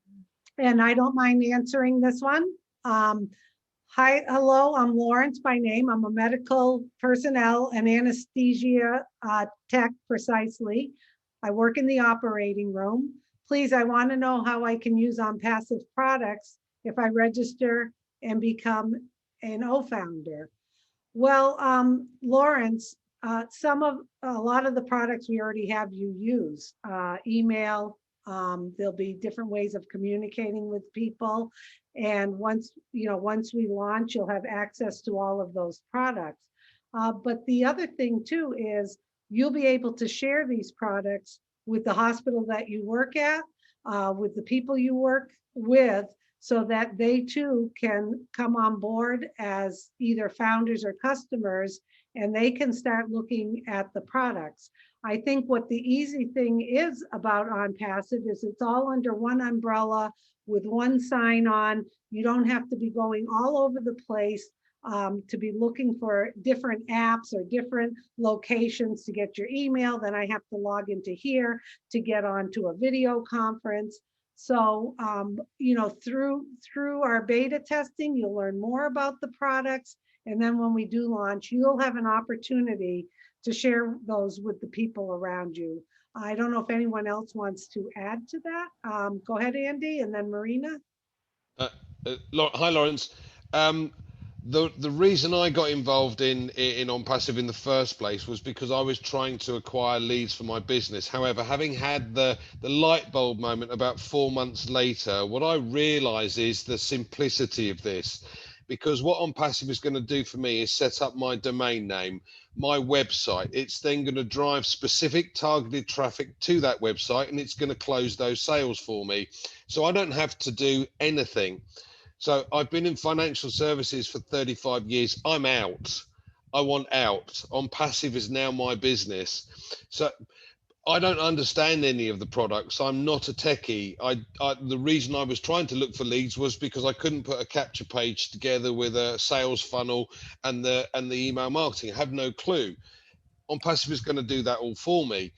and I don't mind answering this one. Hello, I'm Lawrence by name. I'm a medical personnel and anesthesia tech precisely. I work in the operating room. Please, I want to know how I can use ONPASSIVE products if I register and become an O-founder. Well, Lawrence, a lot of the products we already have you use. Email, there'll be different ways of communicating with people. And once we launch, you'll have access to all of those products. But the other thing too is you'll be able to share these products with the hospital that you work at, with the people you work with, so that they too can come on board as either founders or customers, and they can start looking at the products. I think what the easy thing is about ONPASSIVE is it's all under one umbrella with one sign on. You don't have to be going all over the place to be looking for different apps or different locations to get your email. Then I have to log into here to get onto a video conference. So, through our beta testing, you'll learn more about the products. And then when we do launch, you'll have an opportunity to share those with the people around you. I don't know if anyone else wants to add to that. Go ahead, Andy, and then Marina. Hi, Lawrence. The reason I got involved in ONPASSIVE in the first place was because I was trying to acquire leads for my business. However, having had the light bulb moment about 4 months later, what I realize is the simplicity of this. Because what ONPASSIVE is going to do for me is set up my domain name, my website. It's then going to drive specific targeted traffic to that website, and it's going to close those sales for me. So I don't have to do anything. So I've been in financial services for 35 years. I'm out. I want out. ONPASSIVE is now my business. So I don't understand any of the products. I'm not a techie. The reason I was trying to look for leads was because I couldn't put a capture page together with a sales funnel and the email marketing. I have no clue. ONPASSIVE is going to do that all for me.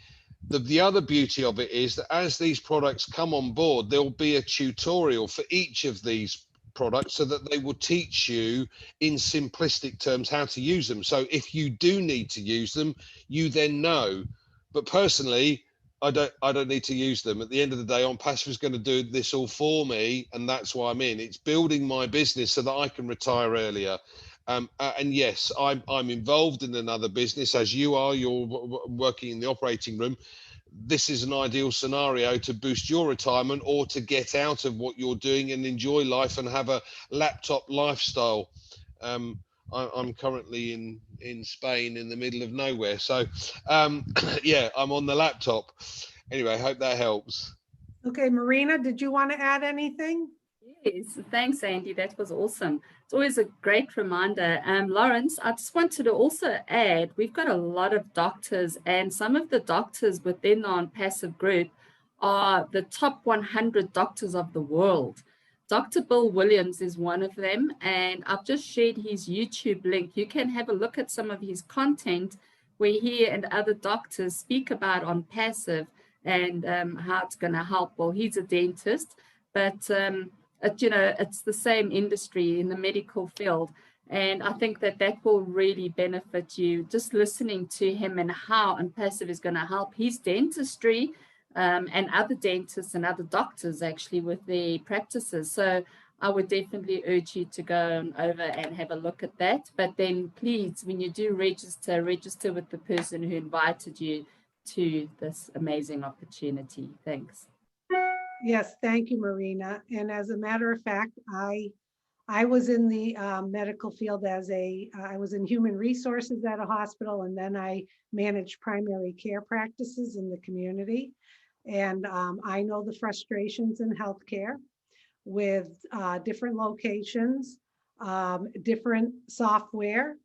The other beauty of it is that as these products come on board, there'll be a tutorial for each of these products so that they will teach you in simplistic terms how to use them. So if you do need to use them, you then know. But personally, I don't need to use them. At the end of the day, OnPassive is going to do this all for me, and that's why I'm in. It's building my business so that I can retire earlier. And yes, I'm involved in another business, as you are. You're working in the operating room. This is an ideal scenario to boost your retirement or to get out of what you're doing and enjoy life and have a laptop lifestyle. I'm currently in Spain in the middle of nowhere. So, yeah, I'm on the laptop. Anyway, I hope that helps. Okay, Marina, did you want to add anything? Yes, thanks, Andy. That was awesome. It's always a great reminder. Lawrence, I just wanted to also add, we've got a lot of doctors, and some of the doctors within the OnPassive group are the top 100 doctors of the world. Dr. Bill Williams is one of them, and I've just shared his YouTube link. You can have a look at some of his content where he and other doctors speak about OnPassive and how it's going to help. Well, he's a dentist, but it's the same industry in the medical field. And I think that will really benefit you, just listening to him and how OnPassive is going to help his dentistry and other dentists and other doctors actually with their practices. So I would definitely urge you to go over and have a look at that. But then please, when you do register with the person who invited you to this amazing opportunity. Thanks. Yes, thank you, Marina. And as a matter of fact, I was in the medical field I was in human resources at a hospital, and then I managed primary care practices in the community. And I know the frustrations in healthcare with different locations, different software,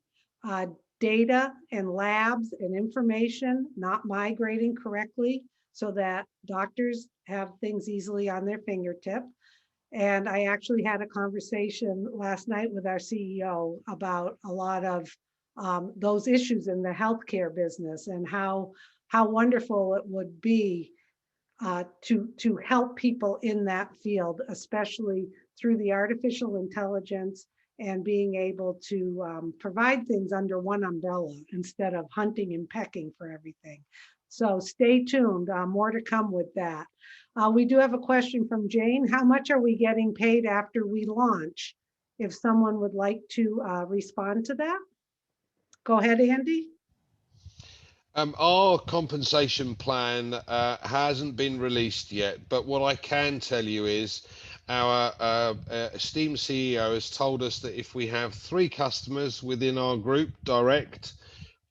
data and labs and information not migrating correctly so that doctors have things easily on their fingertip. And I actually had a conversation last night with our CEO about a lot of those issues in the healthcare business and how wonderful it would be to help people in that field, especially through the artificial intelligence and being able to provide things under one umbrella instead of hunting and pecking for everything. So stay tuned, more to come with that. We do have a question from Jane. How much are we getting paid after we launch? If someone would like to respond to that. Go ahead, Andy. Our compensation plan hasn't been released yet, but what I can tell you is our esteemed CEO has told us that if we have 3 customers within our group direct,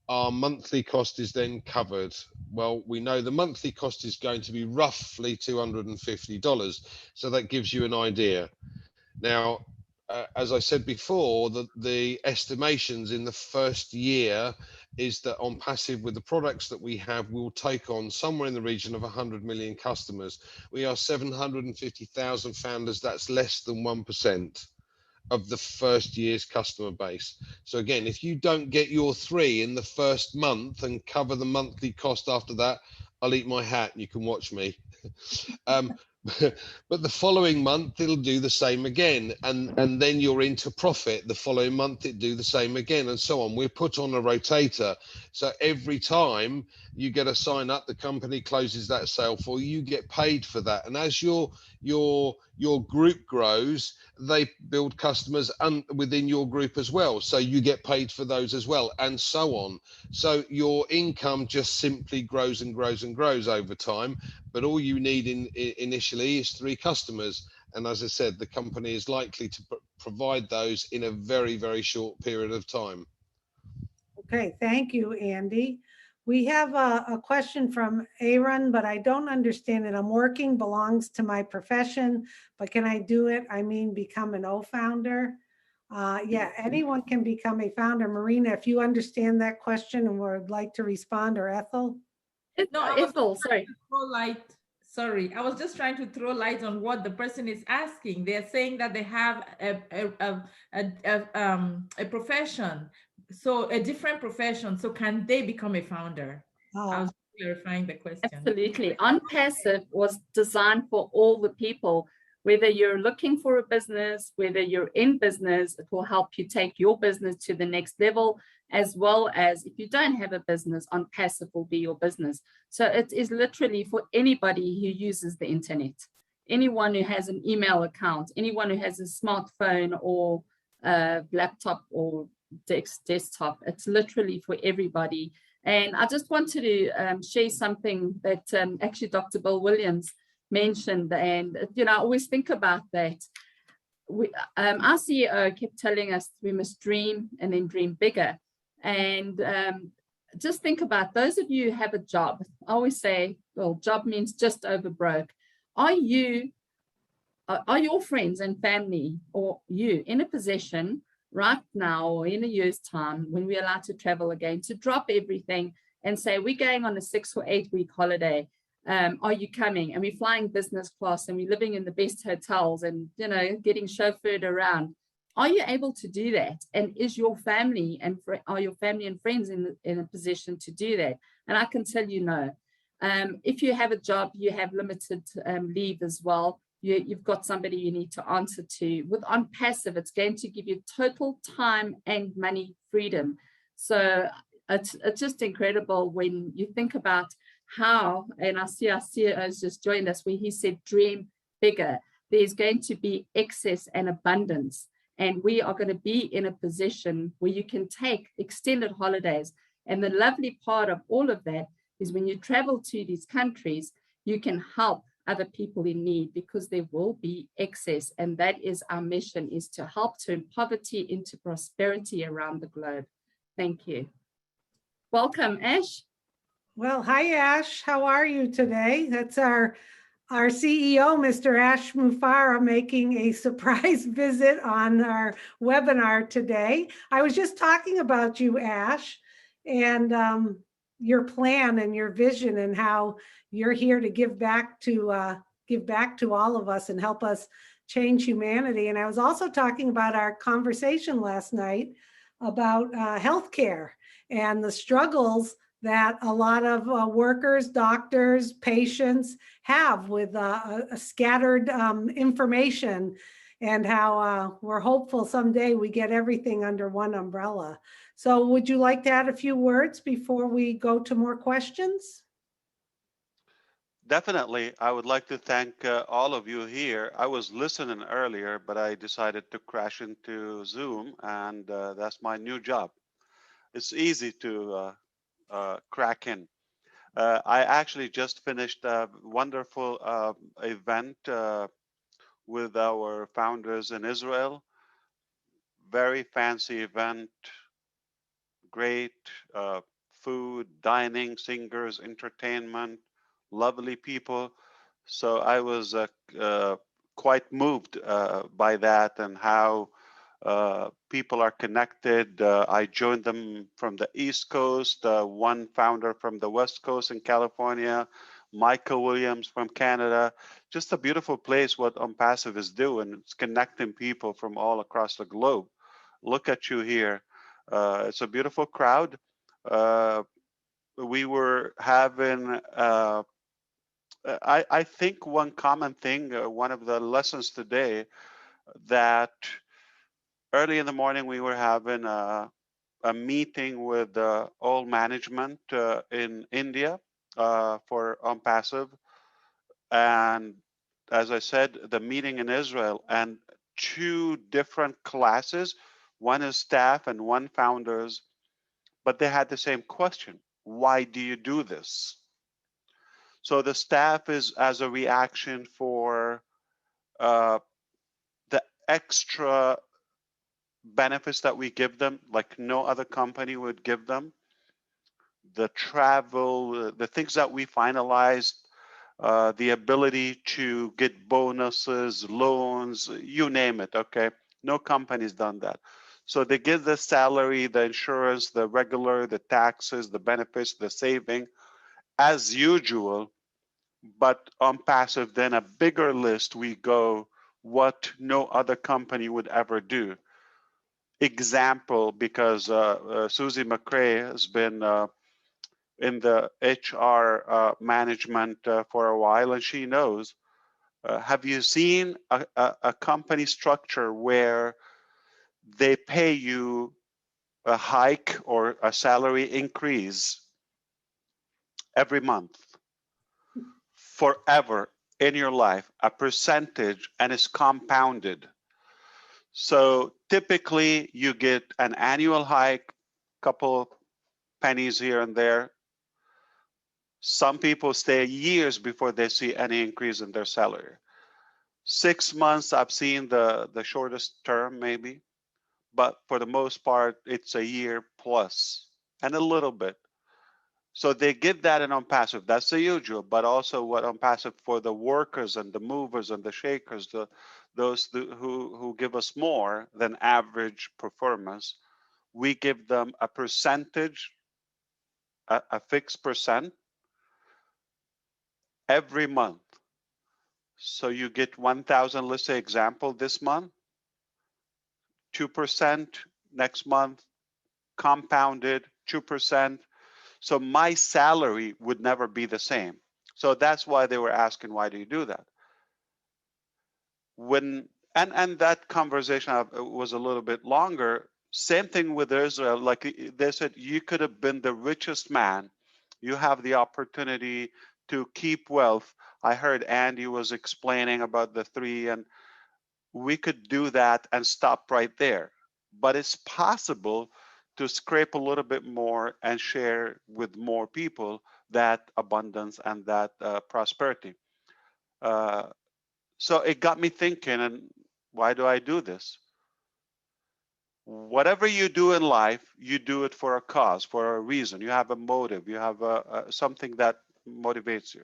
our monthly cost is then covered. Well, we know the monthly cost is going to be roughly $250, so that gives you an idea. Now, as I said before, the estimations in the first year is that OnPassive, with the products that we have, will take on somewhere in the region of 100 million customers. We are 750,000 founders. That's less than 1% of the first year's customer base. So again, if you don't get your 3 in the first month and cover the monthly cost after that, I'll eat my hat and you can watch me. But the following month it'll do the same again, and then you're into profit. The following month it do the same again, and so on. We're put on a rotator, so every time you get a sign up, the company closes that sale for you, you get paid for that. And as your group grows, they build customers within your group as well, so you get paid for those as well, and so on. So your income just simply grows and grows and grows over time. But all you need initially is 3 customers. And as I said, the company is likely to provide those in a very, very short period of time. Okay, thank you, Andy. We have a question from Aaron, but I don't understand it. I'm working belongs to my profession, but can I do it? I mean, become an O-founder? Yeah, anyone can become a founder. Marina, if you understand that question and would like to respond, or Ethel? No, Ethel, sorry. Sorry, I was just trying to throw light on what the person is asking. They're saying that they have a profession, so a different profession. So can they become a founder? clarifying the question. Absolutely. OnPassive was designed for all the people, whether you're looking for a business, whether you're in business, it will help you take your business to the next level, as well as if you don't have a business, OnPassive will be your business. So it is literally for anybody who uses the internet, anyone who has an email account, anyone who has a smartphone or a laptop or desktop. It's literally for everybody. And I just wanted to share something that actually Dr. Bill Williams mentioned. And, you know, I always think about that. Our CEO kept telling us we must dream and then dream bigger. And just think about those of you who have a job. I always say, well, job means just over broke. Are your friends and family or you in a position right now or in a year's time when we're allowed to travel again to drop everything and say we're going on a 6 or 8 week holiday? Are you coming? And we're flying business class and we're living in the best hotels and, you know, getting chauffeured around. Are you able to do that? And is your family and are your family and friends in a position to do that? And I can tell you no. If you have a job, you have limited leave as well. You've got somebody you need to answer to. With OnPassive, it's going to give you total time and money freedom. So it's just incredible when you think about how, and I see our CEO has just joined us, where he said, dream bigger. There's going to be excess and abundance. And we are going to be in a position where you can take extended holidays. And the lovely part of all of that is when you travel to these countries, you can help other people in need because there will be excess. And that is our mission, is to help turn poverty into prosperity around the globe. Thank you. Welcome, Ash. Well, hi, Ash. How are you today? That's our CEO, Mr. Ash Mufareh, making a surprise visit on our webinar today. I was just talking about you, Ash, and your plan and your vision and how you're here to give back to all of us and help us change humanity. And I was also talking about our conversation last night about healthcare and the struggles that a lot of workers, doctors, patients have with scattered information, and how we're hopeful someday we get everything under one umbrella. So would you like to add a few words before we go to more questions? Definitely. I would like to thank all of you here. I was listening earlier, but I decided to crash into Zoom, and that's my new job. It's easy to crack in. I actually just finished a wonderful event with our founders in Israel. Very fancy event, great food, dining, singers, entertainment, lovely people. So I was quite moved by that and how people are connected. I joined them from the East Coast, one founder from the West Coast in California, Michael Williams from Canada. Just a beautiful place what OnPassive is doing. It's connecting people from all across the globe. Look at you here. It's a beautiful crowd. We were having, I think one common thing, one of the lessons today, that early in the morning we were having a meeting with all management in India for OnPassive. And as I said, the meeting in Israel, and 2 different classes, one is staff and one founders, but they had the same question. Why do you do this? So the staff is as a reaction for the extra benefits that we give them, like no other company would give them. The travel, the things that we finalized, the ability to get bonuses, loans, you name it, okay? No company's done that. So they give the salary, the insurance, the regular, the taxes, the benefits, the saving, as usual. But OnPassive, then a bigger list, we go what no other company would ever do. Example, because Susie McRae has been in the HR management for a while, and she knows. Have you seen a company structure where they pay you a hike or a salary increase every month forever in your life, a percentage, and it's compounded? So typically you get an annual hike, couple pennies here and there. Some people stay years before they see any increase in their salary. 6 months, I've seen the shortest term maybe, but for the most part, it's a year plus and a little bit. So they get that in OnPassive. That's the usual, but also what OnPassive for the workers and the movers and the shakers, those who give us more than average performance, we give them a percentage, a fixed percent every month. So you get 1,000, let's say example this month, 2% next month, compounded 2%. So my salary would never be the same. So that's why they were asking, why do you do that? And that conversation was a little bit longer. Same thing with Israel. Like they said, you could have been the richest man. You have the opportunity to keep wealth. I heard Andy was explaining about the 3, and we could do that and stop right there. But it's possible to scrape a little bit more and share with more people that abundance and that prosperity. So it got me thinking, and why do I do this? Whatever you do in life, you do it for a cause, for a reason. You have a motive. You have something that motivates you.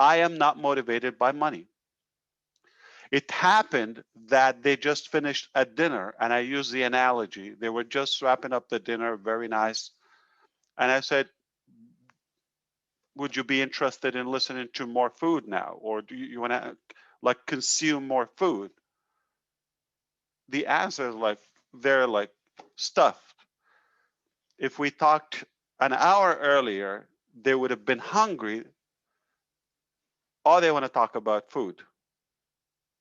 I am not motivated by money. It happened that they just finished a dinner, and I use the analogy. They were just wrapping up the dinner, very nice. And I said, would you be interested in listening to more food now? Or do you want to like consume more food? The answer is like, they're like stuffed. If we talked an hour earlier, they would have been hungry. All they want to talk about food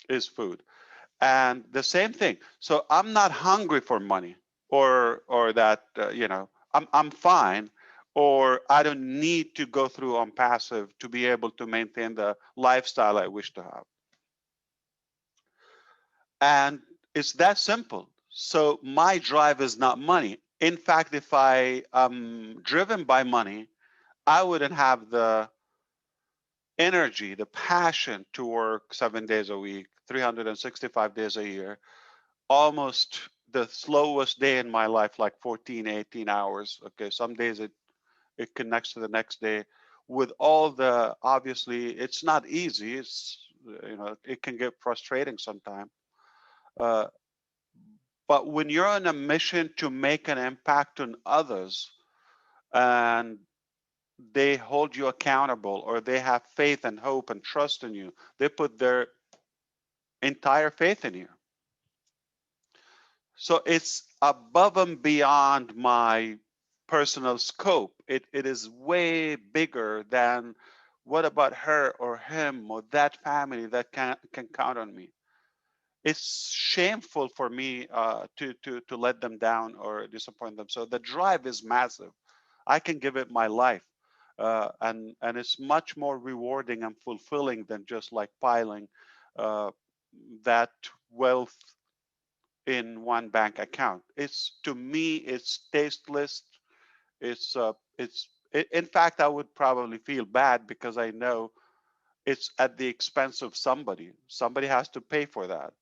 is food. And the same thing. So I'm not hungry for money or that, I'm fine, or I don't need to go through OnPassive to be able to maintain the lifestyle I wish to have. And it's that simple. So my drive is not money. In fact, if I am driven by money, I wouldn't have the energy, the passion to work 7 days a week, 365 days a year, almost the slowest day in my life, like 14, 18 hours. Okay, some days it connects to the next day with all the, obviously, it's not easy. It's, it can get frustrating sometimes. But when you're on a mission to make an impact on others and they hold you accountable, or they have faith and hope and trust in you, they put their entire faith in you. So it's above and beyond my personal scope. It is way bigger than what about her or him or that family that can count on me. It's shameful for me to let them down or disappoint them. So the drive is massive. I can give it my life, and it's much more rewarding and fulfilling than just like piling that wealth in one bank account. It's, to me, it's tasteless. In fact, I would probably feel bad because I know it's at the expense of somebody. Somebody has to pay for that.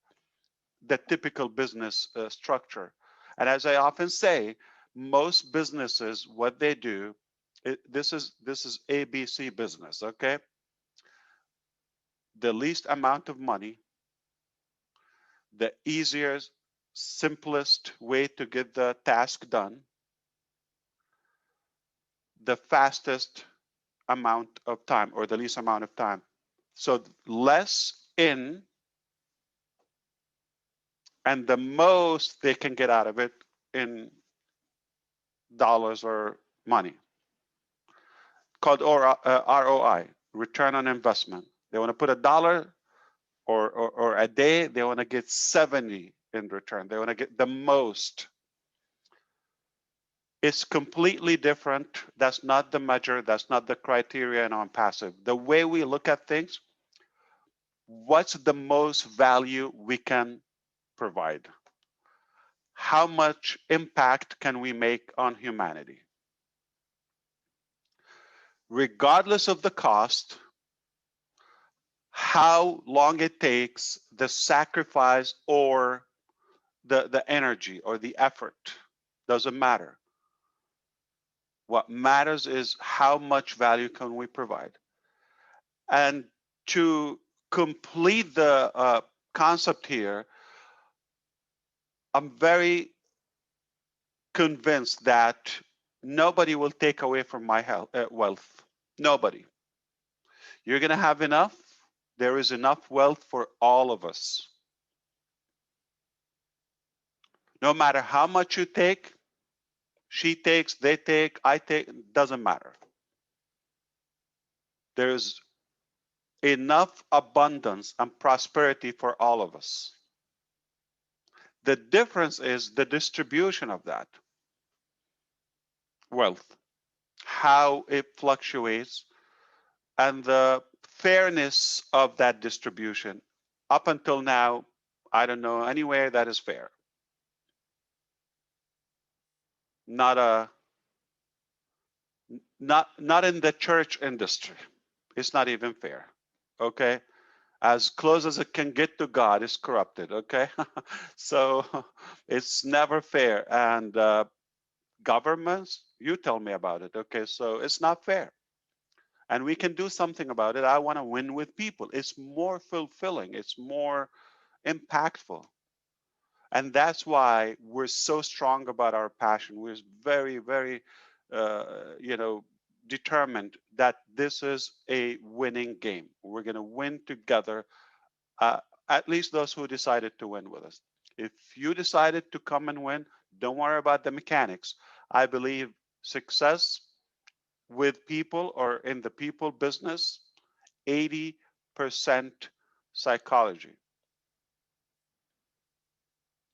The typical business structure. And as I often say, most businesses, what they do, this is ABC business, okay? The least amount of money, the easiest, simplest way to get the task done, the fastest amount of time, or the least amount of time. So less in and the most they can get out of it in dollars or money. called ROI, return on investment. They want to put $1 or a day, they want to get 70 in return. They want to get the most. It's completely different. That's not the measure. That's not the criteria in OnPassive. The way we look at things, what's the most value we can provide? How much impact can we make on humanity? Regardless of the cost, how long it takes, the sacrifice or the energy or the effort, doesn't matter. What matters is how much value can we provide. And to complete the concept here, I'm very convinced that nobody will take away from my wealth. Nobody. You're going to have enough. There is enough wealth for all of us. No matter how much you take, she takes, they take, I take, doesn't matter. There's enough abundance and prosperity for all of us. The difference is the distribution of that wealth, how it fluctuates, and the fairness of that distribution. Up until now, I don't know anywhere that is fair. Not in the church industry. It's not even fair. Okay, as close as it can get to God is corrupted. Okay, so it's never fair. And governments, you tell me about it. Okay, so it's not fair. And we can do something about it. I want to win with people. It's more fulfilling. It's more impactful. And that's why we're so strong about our passion. We're very, very, determined that this is a winning game. We're going to win together, at least those who decided to win with us. If you decided to come and win, don't worry about the mechanics. I believe success with people or in the people business, 80% psychology,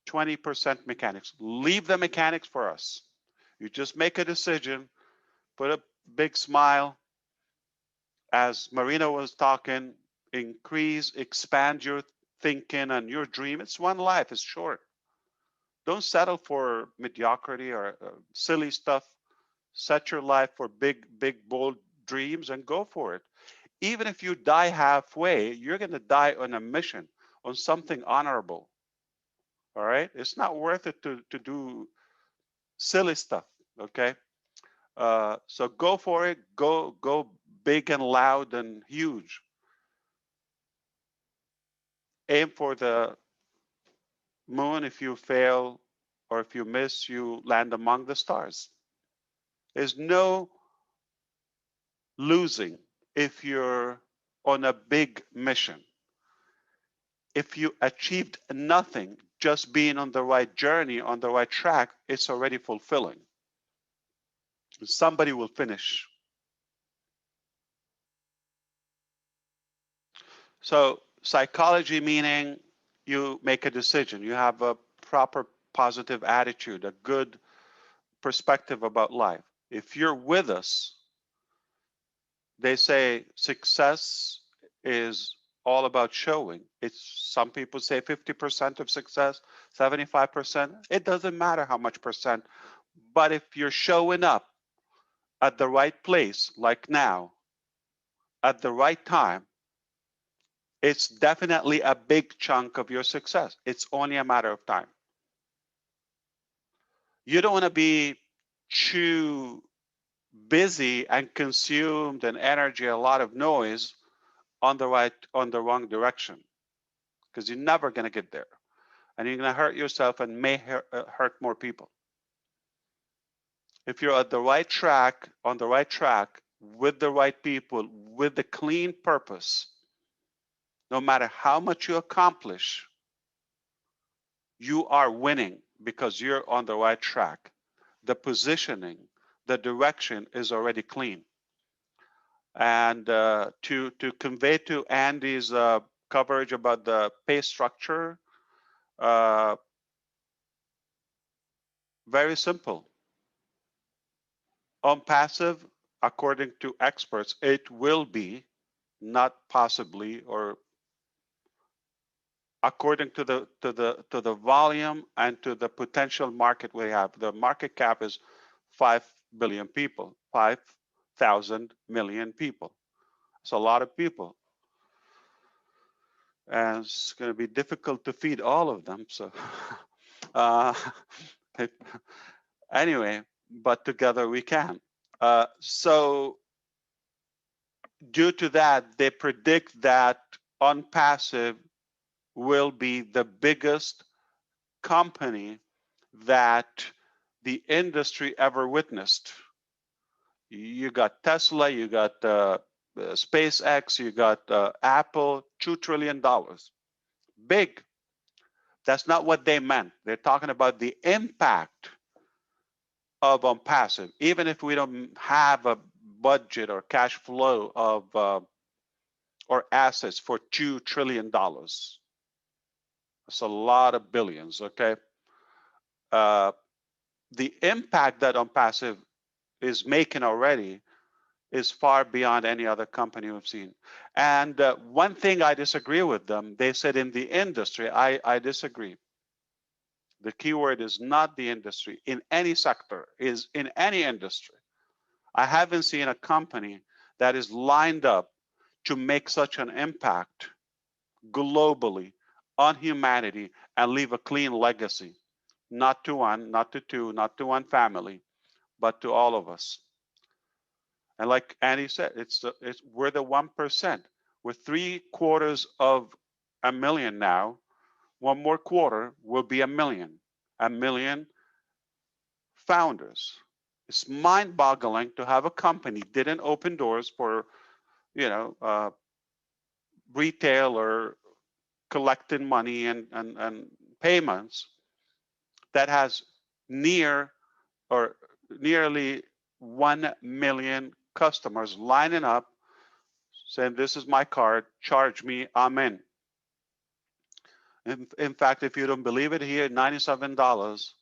20% mechanics. Leave the mechanics for us. You just make a decision, put a big smile. As Marina was talking, increase, expand your thinking and your dream. It's one life, it's short. Don't settle for mediocrity or silly stuff. Set your life for big, bold dreams and go for it. Even if you die halfway, you're going to die on a mission, on something honorable. All right? It's not worth it to do silly stuff, okay? So go for it. Go big and loud and huge. Aim for the moon. If you fail or if you miss, you land among the stars. There's no losing if you're on a big mission. If you achieved nothing, just being on the right journey, on the right track, it's already fulfilling. Somebody will finish. So psychology meaning you make a decision. You have a proper positive attitude, a good perspective about life. If you're with us, they say success is all about showing. It's some people say 50% of success, 75%. It doesn't matter how much percent. But if you're showing up at the right place, like now, at the right time, it's definitely a big chunk of your success. It's only a matter of time. You don't want to be too busy and consumed in energy, a lot of noise on the wrong direction, because you're never going to get there. And you're going to hurt yourself and may hurt more people. If you're at the right track, on the right track, with the right people, with the clean purpose, no matter how much you accomplish, you are winning because you're on the right track. The positioning, the direction is already clean. And to convey to Andy's coverage about the pay structure, very simple. On passive, according to experts, it will be, not possibly, or according to the volume and to the potential market we have. The market cap is 5 billion people, 5,000 million people. It's a lot of people. And it's going to be difficult to feed all of them. So anyway, but together we can. So due to that, they predict that OnPassive will be the biggest company that the industry ever witnessed. You got Tesla, you got SpaceX, you got Apple, $2 trillion. Big. That's not what they meant. They're talking about the impact of OnPassive. Even if we don't have a budget or cash flow of or assets for $2 trillion. That's a lot of billions, okay? The impact that OnPassive is making already is far beyond any other company we've seen. And one thing I disagree with them, they said in the industry, I disagree. The keyword is not the industry, in any sector, is in any industry. I haven't seen a company that is lined up to make such an impact globally on humanity and leave a clean legacy. Not to one, not to two, not to one family, but to all of us. And like Andy said, we're the 1%. We're 750,000 now. One more quarter will be 1 million. 1 million founders. It's mind-boggling to have a company didn't open doors for, retail or collecting money and payments that has nearly 1 million customers lining up saying, this is my card, charge me, I'm in. In fact, if you don't believe it, here, $97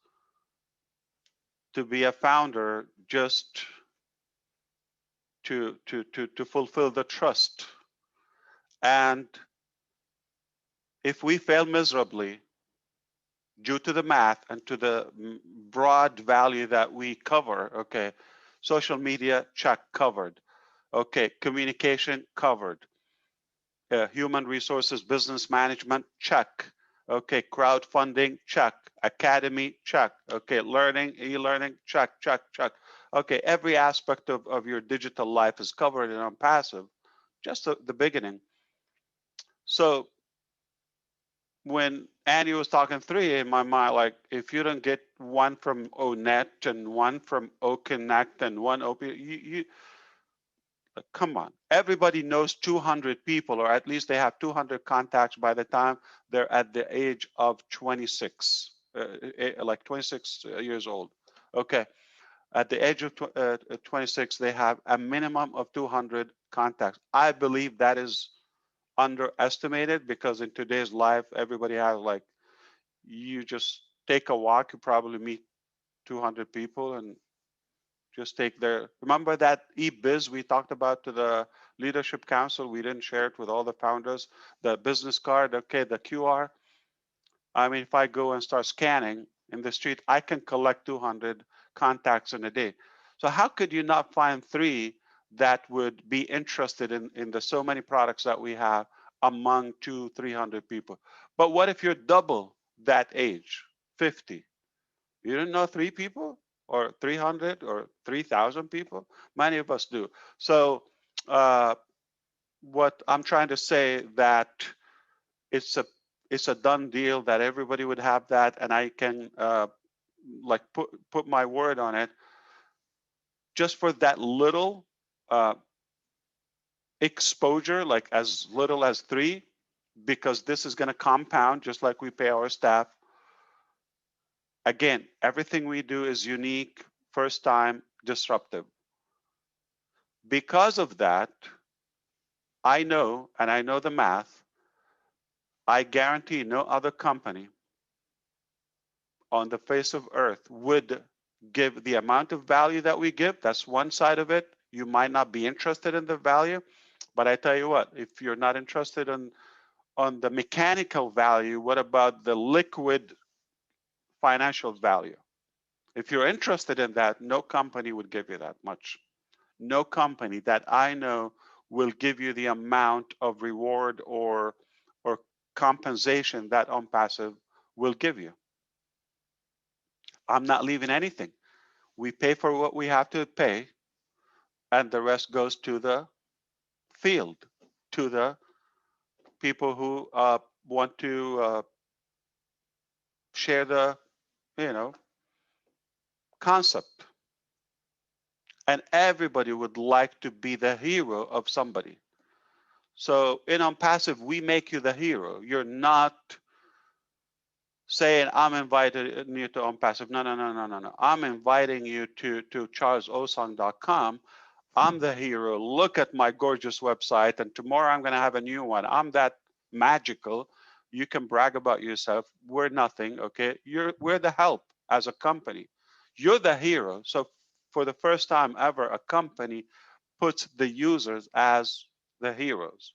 to be a founder, just to fulfill the trust. And if we fail miserably due to the math and to the broad value that we cover, okay, social media, check, covered. Okay, communication, covered. Human resources, business management, check. Okay, crowdfunding, check. Academy, check. Okay, learning, e-learning, check, check, check. Okay, every aspect of your digital life is covered in OnPassive, just the beginning. So when Andy was talking 3 in my mind, like if you don't get one from ONet and one from OConnect and one OP, come on. Everybody knows 200 people, or at least they have 200 contacts by the time they're at the age of 26, like 26 years old. Okay. At the age of 26, they have a minimum of 200 contacts. I believe that is underestimated because in today's life, everybody has like, you just take a walk, you probably meet 200 people and just take their, remember that e-biz we talked about to the leadership council? We didn't share it with all the founders, the business card, okay, the QR. I mean, if I go and start scanning in the street, I can collect 200 contacts in a day. So how could you not find 3 that would be interested in the so many products that we have among 200-300 people? But what if you're double that age, 50? You don't know 3 people or 300 or 3,000 people? Many of us do. So what I'm trying to say that it's a done deal that everybody would have that, and I can like put my word on it. Just for that little exposure, like as little as 3, because this is going to compound just like we pay our staff. Again, everything we do is unique, first time, disruptive. Because of that, I know, and I know the math, I guarantee no other company on the face of earth would give the amount of value that we give. That's one side of it. You might not be interested in the value, but I tell you what, if you're not interested on the mechanical value, what about the liquid financial value? If you're interested in that, no company would give you that much. No company that I know will give you the amount of reward or compensation that OnPassive will give you. I'm not leaving anything. We pay for what we have to pay, and the rest goes to the field, to the people who want to share the, concept. And everybody would like to be the hero of somebody. So in OnPassive, we make you the hero. You're not saying, I'm inviting you to OnPassive. No. I'm inviting you to charlesosong.com. I'm the hero. Look at my gorgeous website. And tomorrow I'm going to have a new one. I'm that magical. You can brag about yourself. We're nothing, okay? We're the help as a company. You're the hero. So for the first time ever, a company puts the users as the heroes.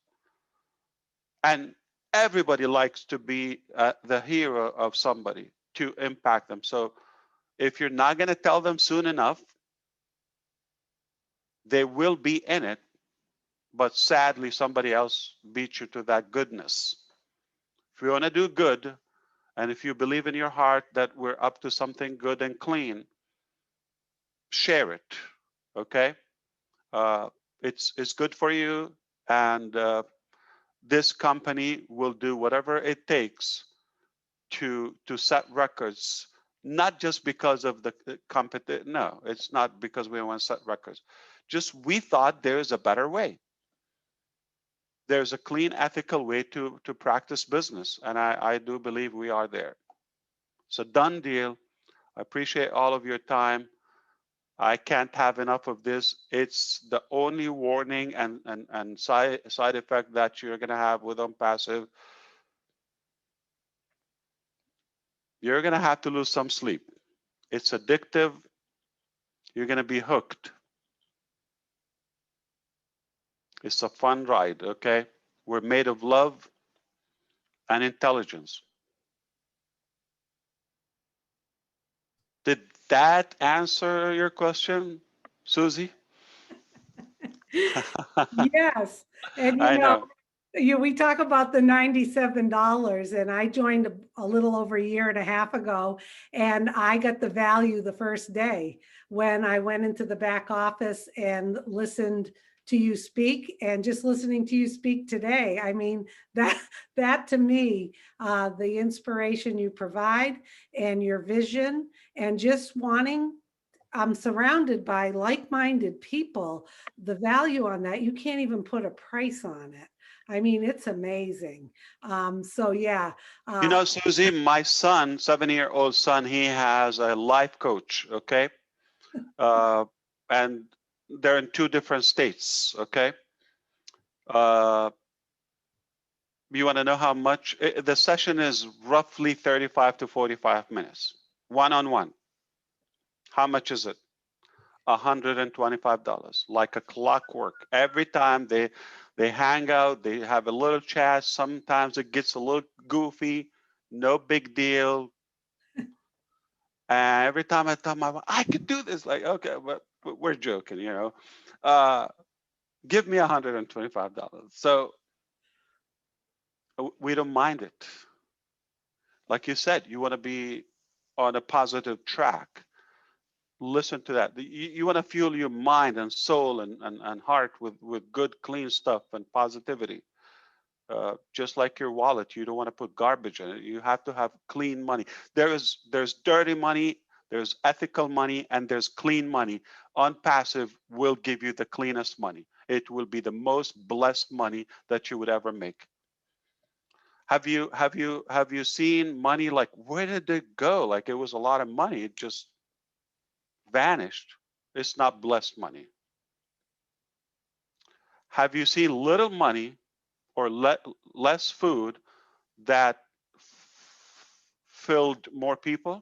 And everybody likes to be the hero of somebody, to impact them. So if you're not going to tell them soon enough, they will be in it, but sadly somebody else beat you to that goodness. If you want to do good, and if you believe in your heart that we're up to something good and clean, share it, okay? It's good for you, and this company will do whatever it takes to set records, not just because of the competition. No, it's not because we want to set records. Just we thought there's a better way. There's a clean, ethical way to practice business, and I do believe we are there. So done deal. I appreciate all of your time. I can't have enough of this. It's the only warning and side effect that you're going to have with OnPassive. You're going to have to lose some sleep. It's addictive. You're going to be hooked. It's a fun ride, okay? We're made of love and intelligence. Did that answer your question, Susie? Yes. And I know. we talk about the $97, and I joined a little over a year and a half ago, and I got the value the first day when I went into the back office and listened to you speak. And just listening to you speak today, I mean, that to me, the inspiration you provide and your vision, and just wanting, I'm surrounded by like-minded people. The value on that, you can't even put a price on it. I mean, it's amazing. So yeah. Susie, my son, 7-year-old son, he has a life coach, okay? And they're in 2 different states, okay? You want to know how much? The session is roughly 35 to 45 minutes, one-on-one. How much is it? $125, like a clockwork. Every time they hang out, they have a little chat. Sometimes it gets a little goofy, no big deal. And every time I tell my wife, I could do this, like, okay, but we're joking, give me $125. So we don't mind it. Like you said, you want to be on a positive track. Listen to that. You want to fuel your mind and soul and heart with good, clean stuff and positivity. Just like your wallet, you don't want to put garbage in it. You have to have clean money. There's dirty money, there's ethical money, and there's clean money. OnPassive will give you the cleanest money. It will be the most blessed money that you would ever make. Have you seen money, like, where did it go? Like, it was a lot of money. It just vanished. It's not blessed money. Have you seen little money or less food that filled more people?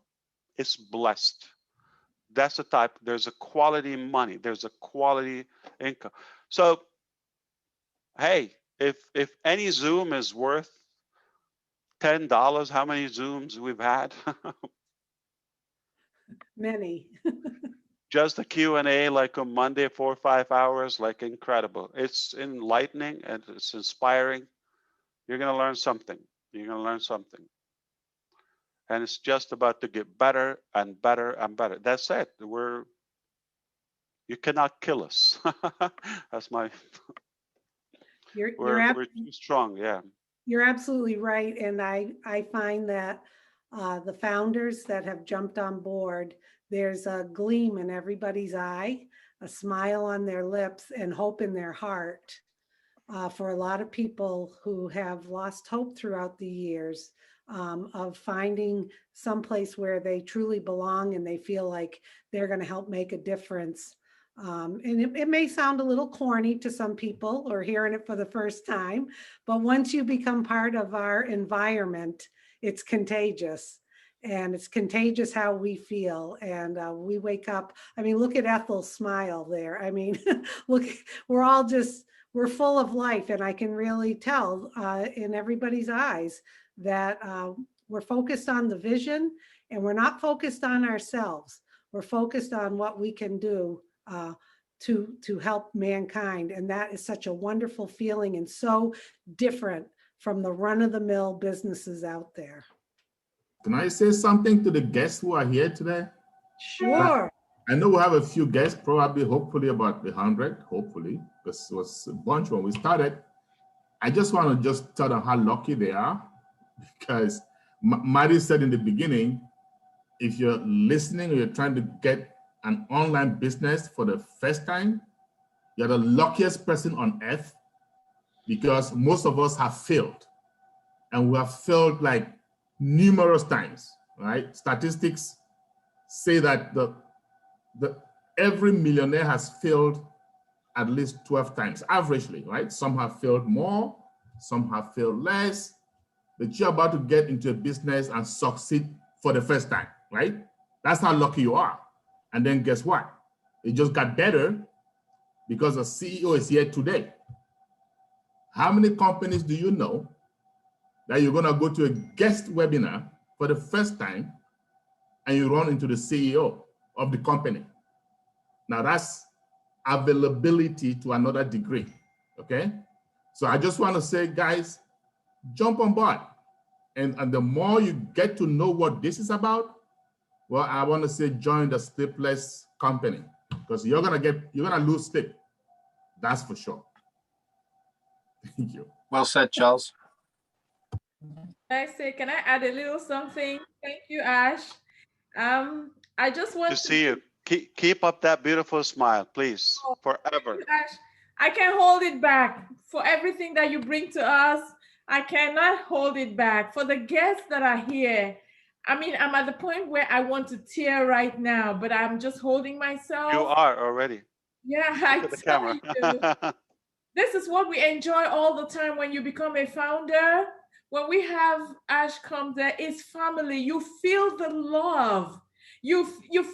It's blessed. That's the type. There's a quality money. There's a quality income. So, hey, if any Zoom is worth $10, how many Zooms we've had? Many. Just a Q&A like on Monday, 4 or 5 hours, like incredible. It's enlightening and it's inspiring. You're going to learn something. You're going to learn something. And it's just about to get better and better and better. That's it. You cannot kill us. That's my, we're too strong, yeah. You're absolutely right. And I find that the founders that have jumped on board, there's a gleam in everybody's eye, a smile on their lips, and hope in their heart. For a lot of people who have lost hope throughout the years of finding someplace where they truly belong and they feel like they're going to help make a difference. And it may sound a little corny to some people or hearing it for the first time, but once you become part of our environment, it's contagious. And it's contagious how we feel. And we wake up. I mean, look at Ethel's smile there. I mean, look, we're full of life. And I can really tell in everybody's eyes that we're focused on the vision and we're not focused on ourselves. We're focused on what we can do to help mankind. And that is such a wonderful feeling and so different from the run-of-the-mill businesses out there. Can I say something to the guests who are here today? Sure. I know we have a few guests, probably, hopefully about 100, hopefully, because it was a bunch when we started. I just want to just tell them how lucky they are, because Marty said in the beginning, if you're listening or you're trying to get an online business for the first time, you're the luckiest person on earth, because most of us have failed, and we have failed like numerous times, right? Statistics say that every millionaire has failed at least 12 times, averagely, right? Some have failed more, some have failed less, but you're about to get into a business and succeed for the first time, right? That's how lucky you are. And then guess what? It just got better because the CEO is here today. How many companies do you know that you're gonna go to a guest webinar for the first time and you run into the CEO of the company? Now that's availability to another degree, okay? So I just wanna say, guys, jump on board. And the more you get to know what this is about, well, I wanna say join the sleepless company, because you're gonna lose sleep. That's for sure. Thank you. Well said, Charles. Can I add a little something? Thank you, Ash. I just want to see you. Keep up that beautiful smile, please, forever. You, Ash. I can't hold it back for everything that you bring to us. I cannot hold it back. For the guests that are here, I mean, I'm at the point where I want to tear right now, but I'm just holding myself. You are already. Yeah, I tell you. This is what we enjoy all the time when you become a founder. When we have Ash come there, it's family. You feel the love. You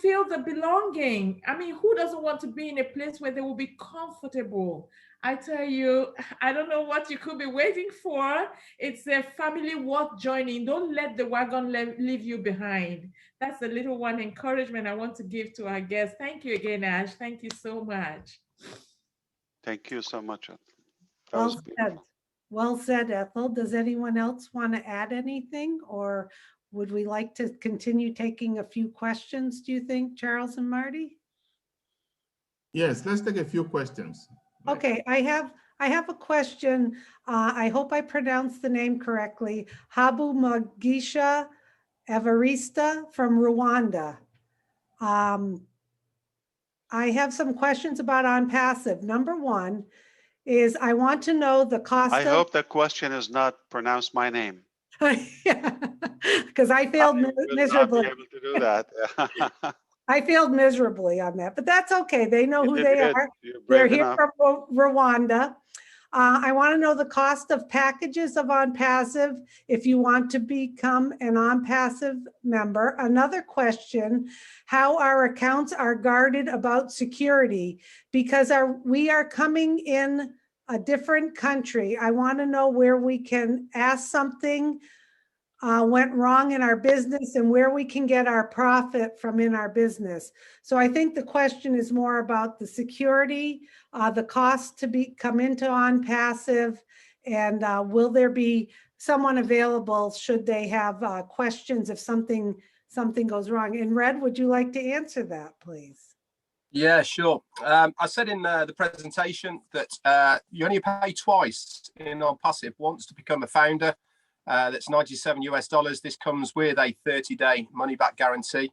feel the belonging. I mean, who doesn't want to be in a place where they will be comfortable? I tell you, I don't know what you could be waiting for. It's a family worth joining. Don't let the wagon leave you behind. That's a little one encouragement I want to give to our guests. Thank you again, Ash. Thank you so much. Thank you so much. Well said. Well said, Ethel. Does anyone else want to add anything, or would we like to continue taking a few questions, do you think, Charles and Marty? Yes, let's take a few questions. Okay, I have a question. I hope I pronounced the name correctly. Habu Magisha Evarista from Rwanda. I have some questions about OnPassive. Number one is I want to know the cost I hope the question is not pronounce my name. Yeah, because I failed miserably. Not be able to do that. I failed miserably on that, but that's okay. They know who they are. They're here from Rwanda. I want to know the cost of packages of OnPassive if you want to become an OnPassive member. Another question, how our accounts are guarded about security, because we are coming in a different country. I want to know where we can ask something went wrong in our business and where we can get our profit from in our business. So I think the question is more about the security, the cost to come into OnPassive, and will there be someone available should they have questions if something goes wrong. And Red, would you like to answer that, please? Yeah, sure. I said in the presentation that you only pay twice in OnPassive. Once to become a founder, that's $97 US. This comes with a 30-day money-back guarantee.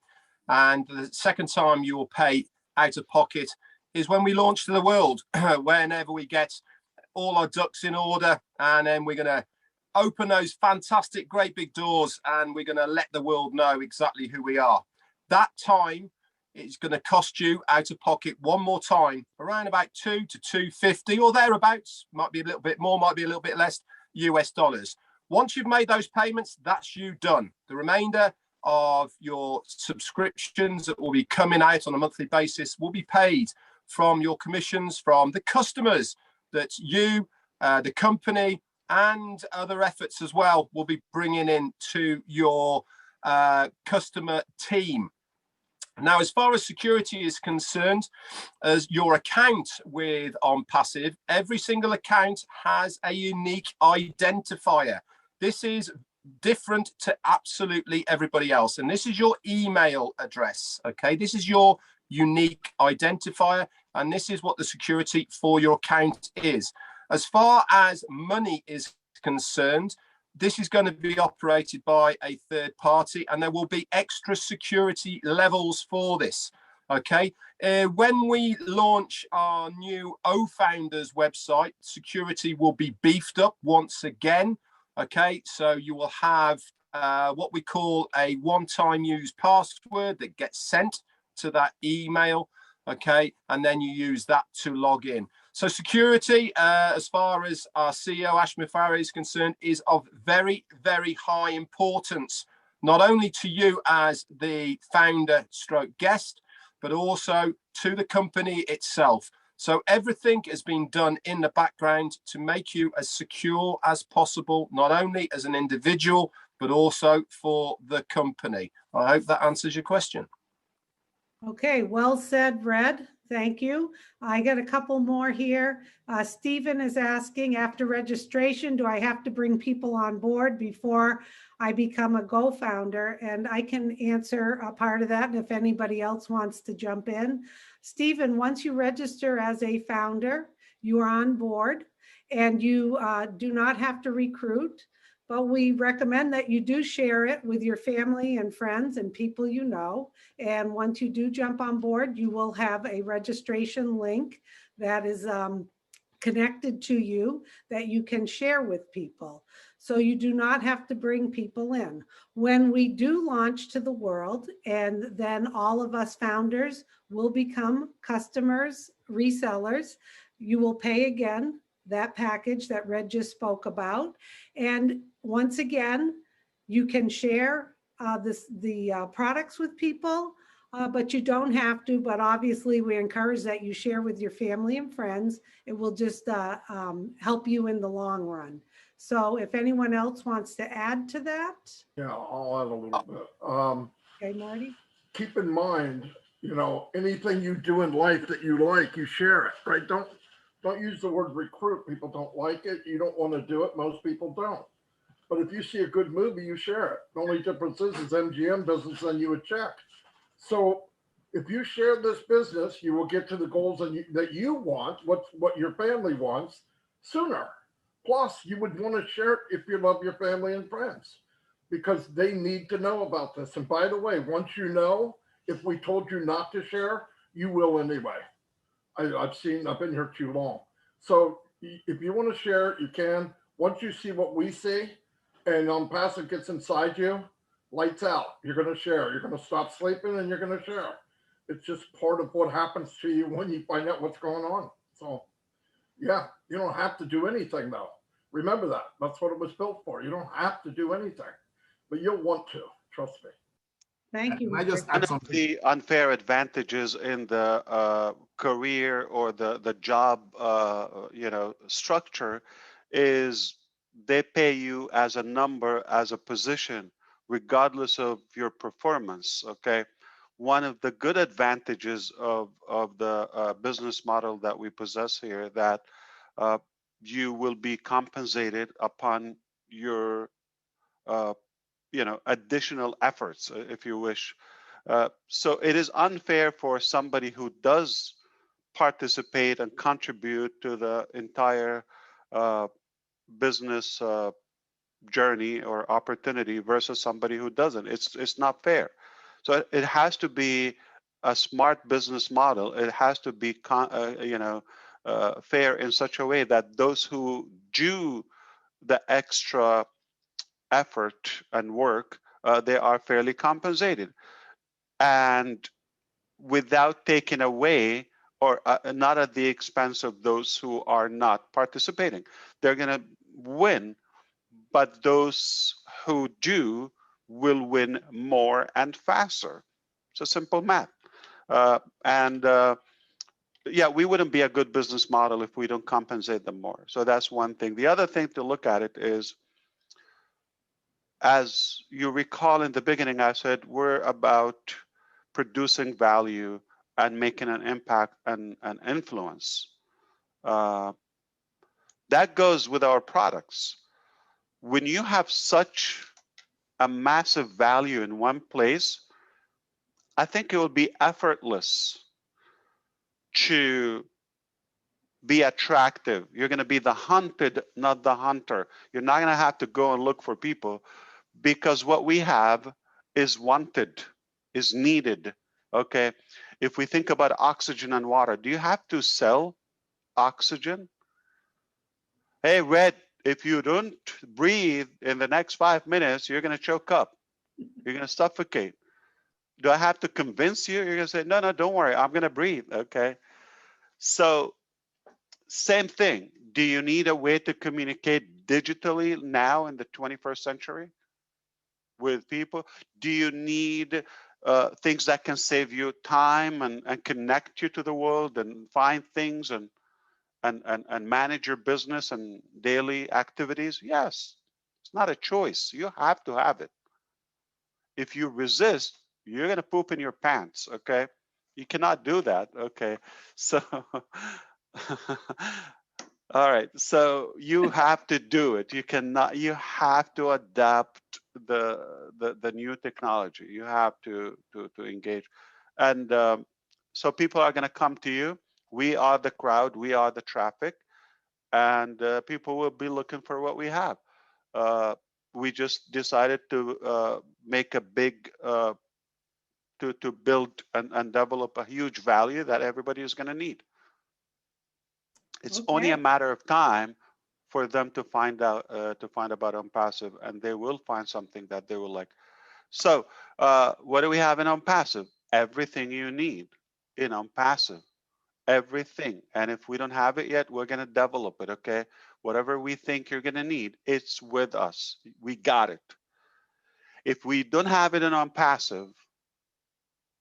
And the second time you will pay out of pocket is when we launch to the world, whenever we get all our ducks in order, and then we're going to open those fantastic, great big doors, and we're going to let the world know exactly who we are. That time is going to cost you out of pocket one more time, around about $2 to $250 or thereabouts. Might be a little bit more, might be a little bit less US dollars. Once you've made those payments, that's you done. The remainder of your subscriptions that will be coming out on a monthly basis will be paid from your commissions from the customers that you, the company, and other efforts as well will be bringing in to your customer team. Now, as far as security is concerned, as your account with OnPassive, every single account has a unique identifier. This is different to absolutely everybody else. And this is your email address. Okay, this is your unique identifier. And this is what the security for your account is. As far as money is concerned, this is going to be operated by a third party, and there will be extra security levels for this. Okay, when we launch our new Ofounders website, security will be beefed up once again. Okay, so you will have what we call a one-time use password that gets sent to that email. Okay, and then you use that to log in. So security, as far as our CEO, Ash Mufareh, is concerned, is of very, very high importance, not only to you as the founder stroke guest, but also to the company itself. So everything has been done in the background to make you as secure as possible, not only as an individual, but also for the company. I hope that answers your question. Okay, well said, Red. Thank you. I got a couple more here. Stephen is asking, after registration, do I have to bring people on board before I become a GoFounder? And I can answer a part of that. And if anybody else wants to jump in. Stephen, once you register as a founder, you are on board and you do not have to recruit. But we recommend that you do share it with your family and friends and people you know. And once you do jump on board, you will have a registration link that is connected to you that you can share with people. So you do not have to bring people in. When we do launch to the world, and then all of us founders will become customers, resellers, you will pay again that package that Red just spoke about. And once again, you can share the products with people, but you don't have to. But obviously, we encourage that you share with your family and friends. It will just help you in the long run. So if anyone else wants to add to that. Yeah, I'll add a little bit. Okay, Marty. Keep in mind, you know, anything you do in life that you like, you share it, right? Don't use the word recruit. People don't like it. You don't want to do it. Most people don't. But if you see a good movie, you share it. The only difference is MGM doesn't send you a check. So if you share this business, you will get to the goals that you want, what your family wants, sooner. Plus, you would want to share it if you love your family and friends, because they need to know about this. And by the way, once you know, if we told you not to share, you will anyway. I've been here too long. So if you want to share, you can. Once you see what we see and OnPassive gets inside you, lights out. You're going to share. You're going to stop sleeping and you're going to share. It's just part of what happens to you when you find out what's going on. So Yeah, you don't have to do anything though. Remember that. That's what it was built for. You don't have to do anything, but you'll want to. Trust me. Thank you. Can I just Richard. add One of something? the unfair advantages in the career or the job structure is they pay you as a number, as a position, regardless of your performance. Okay, one of the good advantages of the business model that we possess here, that you will be compensated upon your additional efforts, if you wish. So it is unfair for somebody who does participate and contribute to the entire business journey or opportunity versus somebody who doesn't. It's not fair. So it has to be a smart business model. It has to be fair in such a way that those who do the extra effort and work, they are fairly compensated, and without taking away or not at the expense of those who are not participating. They're going to win, but those who do will win more and faster. It's a simple math. Yeah, we wouldn't be a good business model if we don't compensate them more. So that's one thing. The other thing to look at it is, as you recall in the beginning, I said we're about producing value and making an impact and an influence. That goes with our products. When you have such a massive value in one place, I think it will be effortless to be attractive. You're going to be the hunted, not the hunter. You're not going to have to go and look for people, because what we have is wanted, is needed. Okay. If we think about oxygen and water, do you have to sell oxygen? Hey, Red, if you don't breathe in the next 5 minutes, you're going to choke up. You're going to suffocate. Do I have to convince you? You're going to say, no, no, don't worry. I'm going to breathe. Okay. So same thing. Do you need a way to communicate digitally now in the 21st century with people? Do you need things that can save you time and connect you to the world and find things and manage your business and daily activities? Yes. It's not a choice. You have to have it. If you resist, you're going to poop in your pants. Okay. You cannot do that. Okay. So all right, so you have to do it. You cannot. You have to adapt the new technology. You have to engage, and so people are going to come to you. We are the crowd. We are the traffic, and people will be looking for what we have. We just decided to make a big to build and develop a huge value that everybody is going to need. It's only a matter of time for them to find out about OnPassive, and they will find something that they will like. So what do we have in OnPassive? Everything you need in OnPassive, everything. And if we don't have it yet, we're going to develop it. Okay, whatever we think you're going to need, it's with us. We got it. If we don't have it in OnPassive,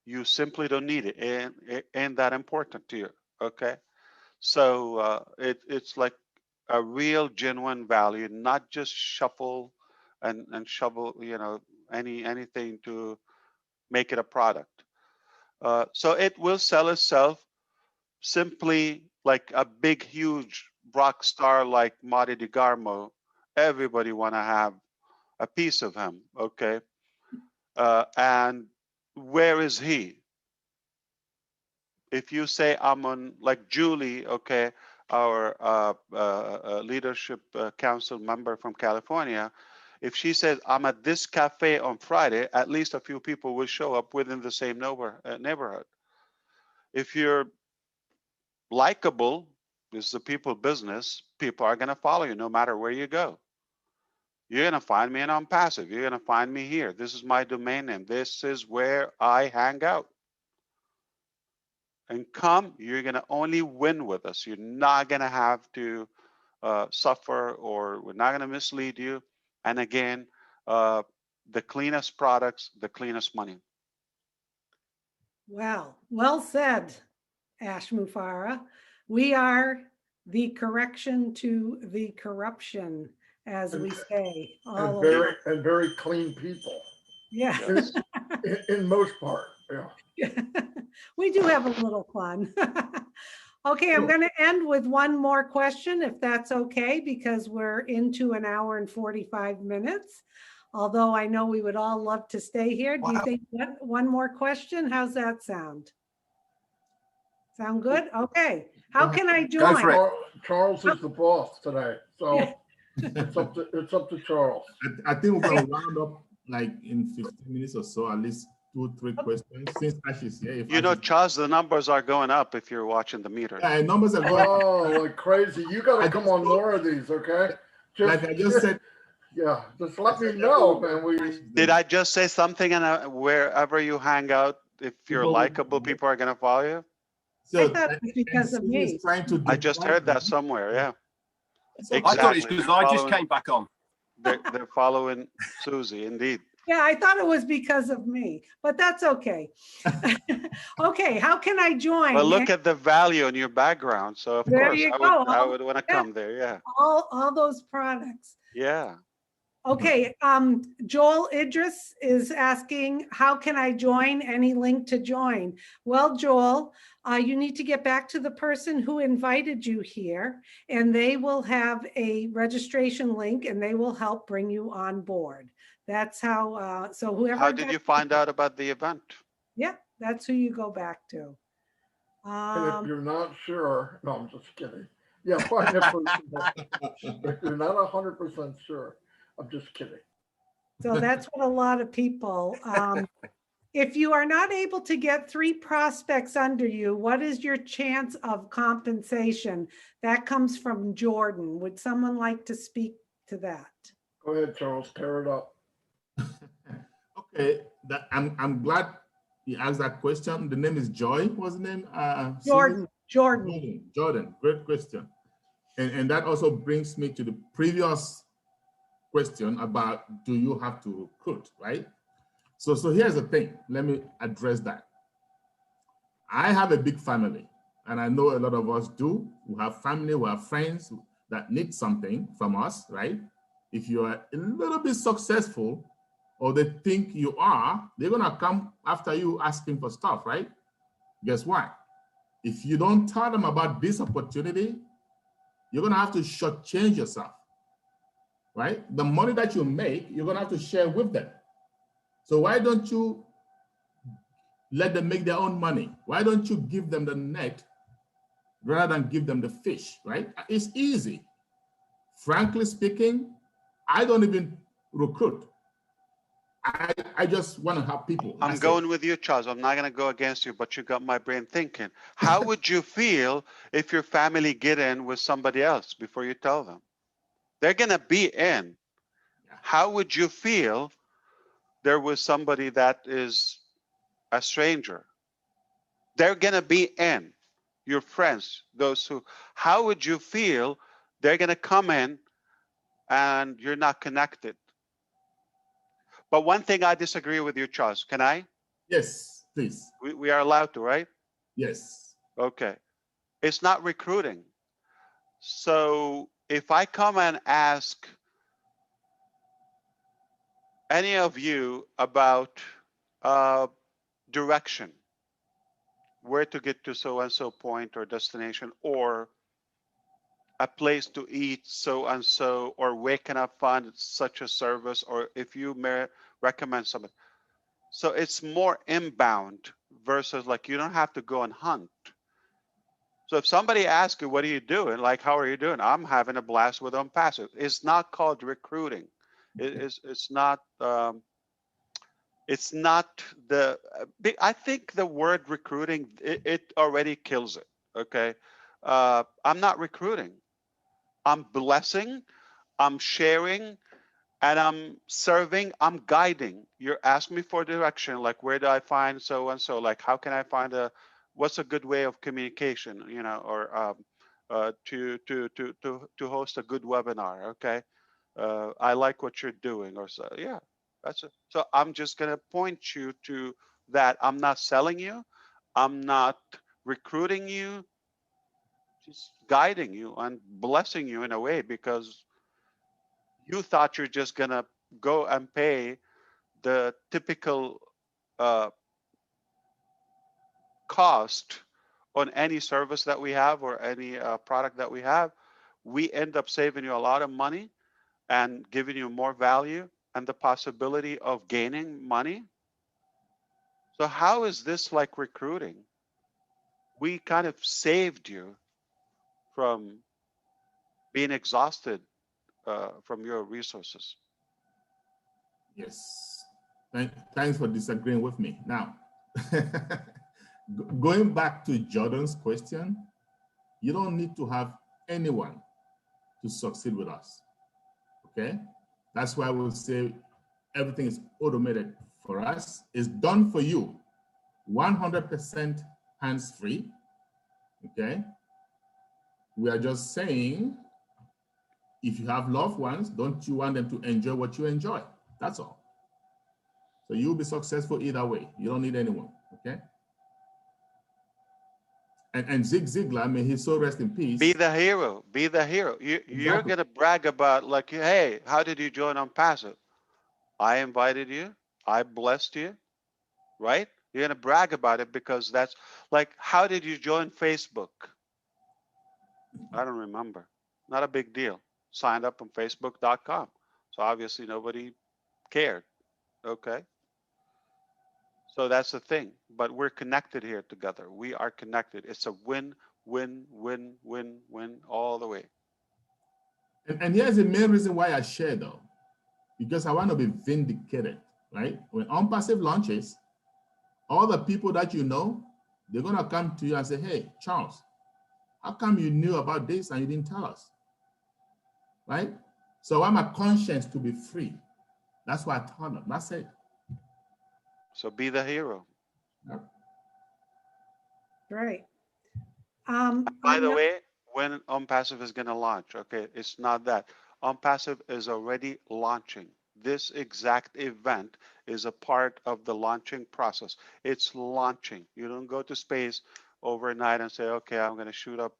you simply don't need it. It ain't that important to you. Okay. So it's like a real genuine value, not just shuffle and shovel, anything to make it a product. So it will sell itself simply like a big, huge rock star like Marty DeGarmo. Everybody want to have a piece of him, okay? And where is he? If you say I'm on, like Julie, okay, our leadership council member from California, if she says I'm at this cafe on Friday, at least a few people will show up within the same neighborhood. If you're likable, this is a people business, people are going to follow you no matter where you go. You're going to find me in OnPassive. You're going to find me here. This is my domain name. This is where I hang out. and come, you're going to only win with us. You're not going to have to suffer, or we're not going to mislead you. And again, the cleanest products, the cleanest money. Well said, Ash Mufareh. We are the correction to the corruption, as we say. And very clean people. Yeah. Yes. In most part, yeah. We do have a little fun. Okay, I'm going to end with one more question, if that's okay, because we're into an hour and 45 minutes. Although I know we would all love to stay here. Do you think one more question? How's that sound? Sound good? Okay. How can I join? Go for it. Charles is the boss today, so it's up to Charles. I think we're going to round up like in 15 minutes or so, at least 2-3 questions. Since Ash is here, You know, Charles, the numbers are going up if you're watching the meter. yeah, numbers are going. Oh, like crazy! You got to come on more of these, okay? Like I just said. Yeah, just let me know, man. Did I just say something? And wherever you hang out, if you're likable, people are going to follow you. So I thought it was because of me. I just heard that somewhere. Yeah. Exactly. I thought it's because I just came back on. They're following Susie, indeed. Yeah, I thought it was because of me, but that's okay. Okay, how can I join? Well, look at the value in your background. So of there course I would want to come there. Yeah. All those products. Yeah. Okay, Joel Idris is asking, how can I join? Any link to join? Well, Joel, you need to get back to the person who invited you here, and they will have a registration link and they will help bring you on board. That's how, so whoever. How did you find out about the event? Yeah, that's who you go back to. And if you're not sure, no, I'm just kidding. Yeah, find a person. If you're not 100% sure. I'm just kidding. So that's what a lot of people, if you are not able to get 3 prospects under you, what is your chance of compensation? That comes from Jordan. Would someone like to speak to that? Go ahead, Charles, tear it up. Okay, I'm glad you asked that question. The name is Joy. What's the name? Jordan. Great question. And that also brings me to the previous question about, do you have to recruit, right? So here's the thing. Let me address that. I have a big family, and I know a lot of us do. We have family, we have friends that need something from us, right? If you are a little bit successful, or they think you are, they're gonna come after you asking for stuff, right? Guess what? If you don't tell them about this opportunity, you're gonna have to shortchange yourself, right? The money that you make, you're gonna have to share with them. So why don't you let them make their own money? Why don't you give them the net rather than give them the fish, right? It's easy. Frankly speaking, I don't even recruit. I just want to help people. I'm going with you, Charles. I'm not going to go against you, but you got my brain thinking. How would you feel if your family get in with somebody else before you tell them? They're going to be in. How would you feel there was somebody that is a stranger? They're going to be in. Your friends, those who, how would you feel they're going to come in and you're not connected? But one thing I disagree with you, Charles. Can I? Yes, please. We are allowed to, right? Yes. Okay. It's not recruiting. So if I come and ask any of you about direction, where to get to so-and-so point or destination, or a place to eat so-and-so, or where can I find such a service, or if you may recommend something. So it's more inbound versus like you don't have to go and hunt. So if somebody asks you, what are you doing? Like, how are you doing? I'm having a blast with OnPassive. It's not called recruiting. It's not the, I think the word recruiting, it already kills it, okay? I'm not recruiting. I'm blessing, I'm sharing, and I'm serving, I'm guiding. You're asking me for direction, like where do I find so-and-so? Like how can I find a what's a good way of communication, you know, or to host a good webinar. Okay, I like what you're doing, or so. Yeah, that's it. So I'm just gonna point you to that. I'm not selling you. I'm not recruiting you. Just guiding you and blessing you in a way, because you thought you're just gonna go and pay the typical cost on any service that we have or any product that we have. We end up saving you a lot of money and giving you more value and the possibility of gaining money. So how is this like recruiting? We kind of saved you from being exhausted from your resources. Yes. Thanks for disagreeing with me. Now, going back to Jordan's question, you don't need to have anyone to succeed with us. Okay? That's why we'll say everything is automated for us. It's done for you, 100% hands-free. Okay? We are just saying, if you have loved ones, don't you want them to enjoy what you enjoy? That's all. So you'll be successful either way. You don't need anyone, okay? And Zig Ziglar, may his soul rest in peace. Be the hero. Be the hero. You're going to brag about, like, hey, how did you join OnPassive? I invited you. I blessed you, right? You're going to brag about it because that's like, how did you join Facebook? I don't remember. Not a big deal. Signed up on facebook.com. So obviously nobody cared. Okay. So that's the thing. But we're connected here together. We are connected. It's a win, win, win, win, win all the way. And here's the main reason why I share, though, because I want to be vindicated, right? When OnPassive launches, all the people that you know, they're going to come to you and say, hey, Charles, how come you knew about this and you didn't tell us? Right? So I want my conscience to be free. That's why I told them. That's it. So be the hero. Yep. Right. By the way, when OnPassive is going to launch, okay, it's not that. OnPassive is already launching. This exact event is a part of the launching process. It's launching. You don't go to space overnight and say, okay, I'm going to shoot up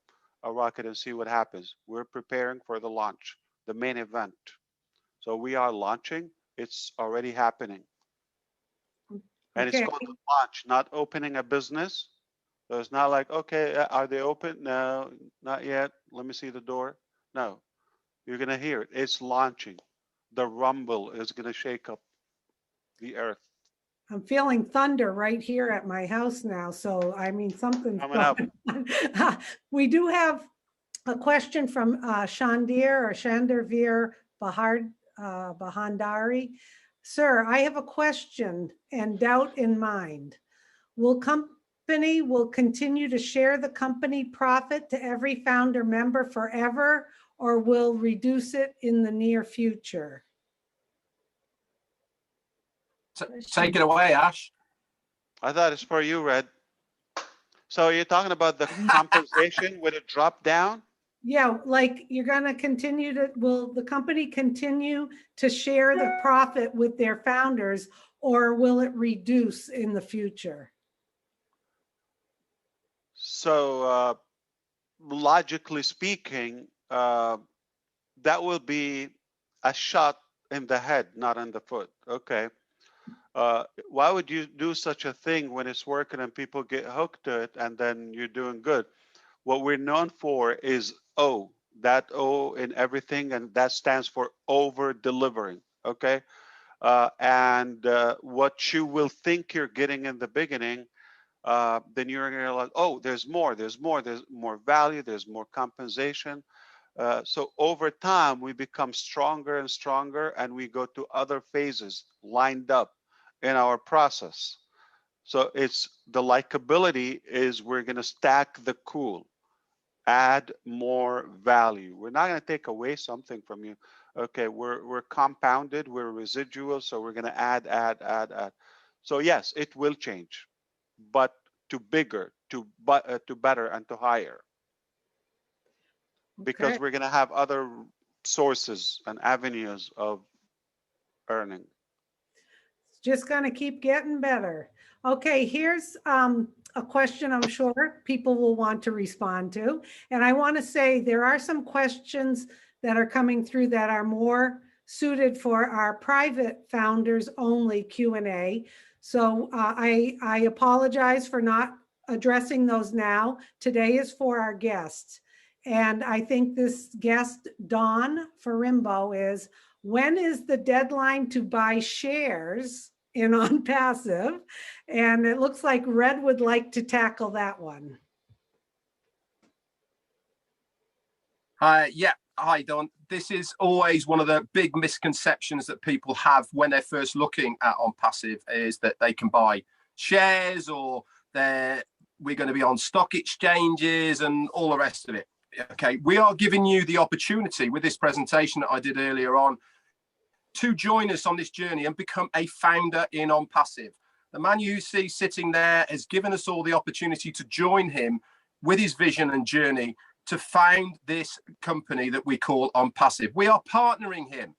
a rocket and see what happens. We're preparing for the launch, the main event. So we are launching. It's already happening. And okay. it's called a launch, not opening a business. So it's not like, okay, are they open? No, not yet. Let me see the door. No, you're going to hear it. It's launching. The rumble is going to shake up the earth. I'm feeling thunder right here at my house now. So, I mean, something's Coming up. We do have a question from Shandarveer Bahandari. Sir, I have a question and doubt in mind. Will continue to share the company profit to every founder member forever, or will reduce it in the near future? Take it away, Ash. I thought it's for you, Red. So you're talking about the compensation with a drop down? Yeah, like you're going to continue to, will the company continue to share the profit with their founders, or will it reduce in the future? So logically speaking, that will be a shot in the head, not in the foot. Okay. Why would you do such a thing when it's working and people get hooked to it and then you're doing good? What we're known for is O, that O in everything, and that stands for over delivering. Okay. And what you will think you're getting in the beginning, then you're going to like, oh, there's more value, there's more compensation. So over time, we become stronger and stronger, and we go to other phases lined up in our process. So it's the likability is we're going to stack the cool, add more value. We're not going to take away something from you. Okay, we're compounded, we're residual, so we're going to add. So yes, it will change. But to bigger, to better, and to higher. Because we're going to have other sources and avenues of earning. It's just going to keep getting better. Okay, here's a question I'm sure people will want to respond to. And I want to say there are some questions that are coming through that are more suited for our private founders only Q&A. So I apologize for not addressing those now. Today is for our guests. And I think this guest, Dawn Farimbo, is, when is the deadline to buy shares in OnPassive? And it looks like Red would like to tackle that one. Yeah. Hi, Don. This is always one of the big misconceptions that people have when they're first looking at OnPassive, is that they can buy shares, or we're going to be on stock exchanges and all the rest of it. Okay, we are giving you the opportunity with this presentation that I did earlier on to join us on this journey and become a founder in OnPassive. The man you see sitting there has given us all the opportunity to join him with his vision and journey to found this company that we call OnPassive. We are partnering him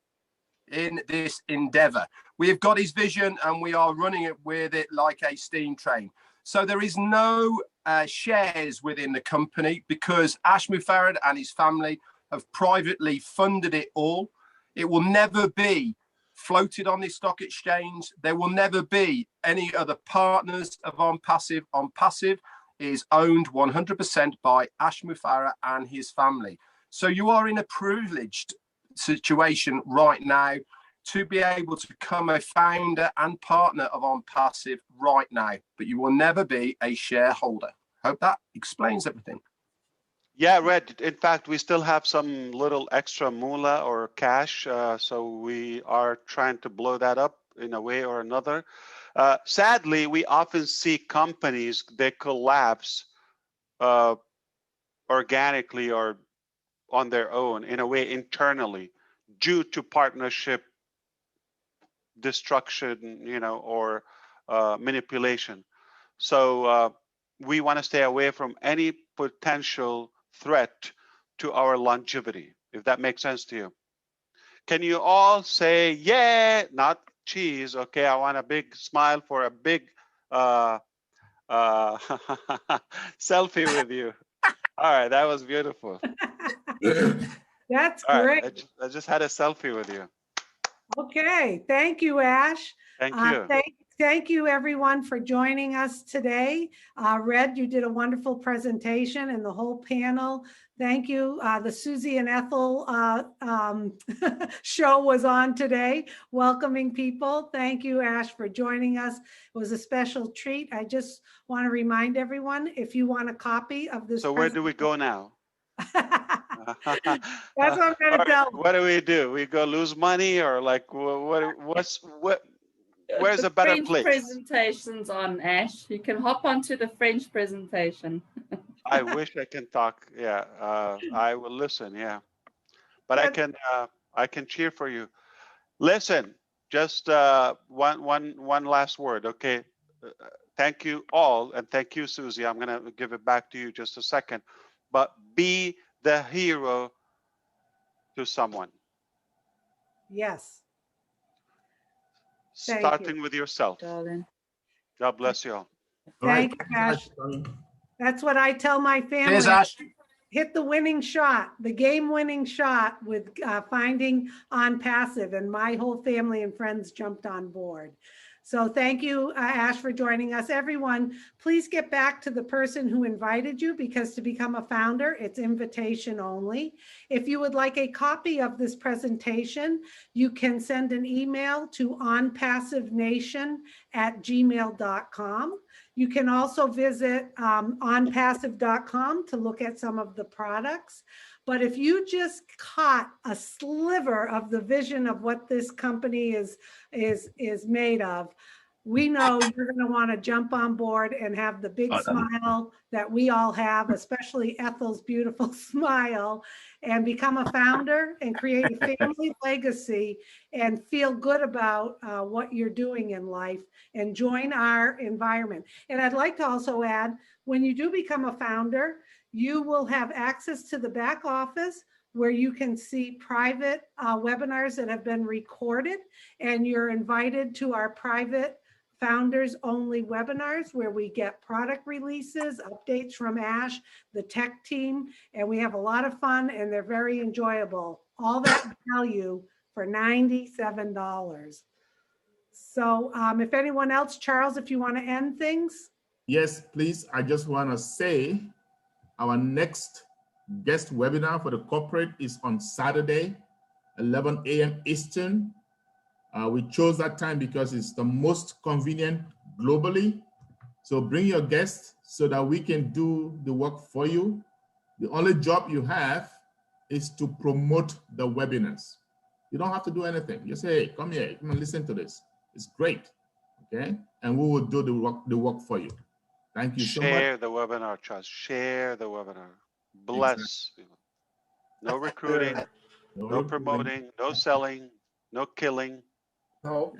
in this endeavor. We have got his vision and we are running it with it like a steam train. So there is no shares within the company, because Ash Mufareh and his family have privately funded it all. It will never be floated on this stock exchange. There will never be any other partners of OnPassive. OnPassive is owned 100% by Ash Mufareh and his family. So you are in a privileged situation right now to be able to become a founder and partner of OnPassive right now, but you will never be a shareholder. Hope that explains everything. Yeah, Red. In fact, we still have some little extra moolah or cash, so we are trying to blow that up in a way or another. Sadly, we often see companies, they collapse organically or on their own, in a way internally, due to partnership destruction, or manipulation. So we want to stay away from any potential threat to our longevity, if that makes sense to you. Can you all say, yeah, not cheese, okay? I want a big smile for a big selfie with you. All right, that was beautiful. That's all great. Right, I just had a selfie with you. Okay, thank you, Ash. Thank you. Thank you, everyone, for joining us today. Red, you did a wonderful presentation, and the whole panel. Thank you. The Susie and Ethel show was on today, welcoming people. Thank you, Ash, for joining us. It was a special treat. I just want to remind everyone, if you want a copy of this. So where do we go now? That's what I'm going to tell them. What do? We go lose money, or like where's a better French place? Presentations on, Ash. You can hop onto the French presentation. I wish I can talk. Yeah, I will listen. Yeah, but I can cheer for you. Listen, just one last word, okay? Thank you all, and thank you, Susie. I'm gonna give it back to you just a second. But be the hero to someone. Yes. Starting with yourself. Darling. God bless you all. Thank you, Ash. That's what I tell my family. Cheers, Ash. Hit the winning shot, the game-winning shot with finding OnPassive, and my whole family and friends jumped on board. So thank you, Ash, for joining us. Everyone, please get back to the person who invited you, because to become a founder, it's invitation only. If you would like a copy of this presentation, you can send an email to onpassivenation@gmail.com. You can also visit onpassive.com to look at some of the products. But if you just caught a sliver of the vision of what this company is made of, we know you're going to want to jump on board and have the big smile that we all have, especially Ethel's beautiful smile, and become a founder and create a family legacy and feel good about what you're doing in life and join our environment. And I'd like to also add, when you do become a founder, you will have access to the back office where you can see private webinars that have been recorded, and you're invited to our private founders only webinars where we get product releases, updates from Ash, the tech team, and we have a lot of fun and they're very enjoyable. All that value for $97. So if anyone else, Charles, if you want to end things. Yes, please. I just want to say our next guest webinar for the corporate is on Saturday, 11 a.m. Eastern. We chose that time because it's the most convenient globally. So bring your guests so that we can do the work for you. The only job you have is to promote the webinars. You don't have to do anything. You say, hey, come here, come and listen to this. It's great, okay? And we will do the work for you. Thank you so much. Share the webinar, Charles. Share the webinar. Bless. Exactly. No recruiting, no promoting, no selling, no killing. No.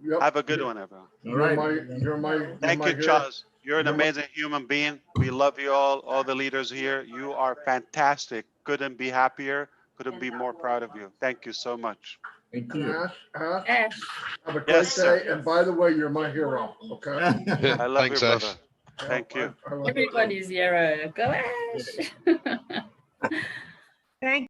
Yep. Have a good one, everyone. All right. Thank you, Charles. You're an amazing human being. We love you all the leaders here. You are fantastic. Couldn't be happier. Couldn't be more proud of you. Thank you so much. Thank you. Ash. Have a great day. Sir. And by the way, you're my hero. Okay. I love Thanks, you, Ash. brother. Thank you. Everybody's hero. Go Ash. Thank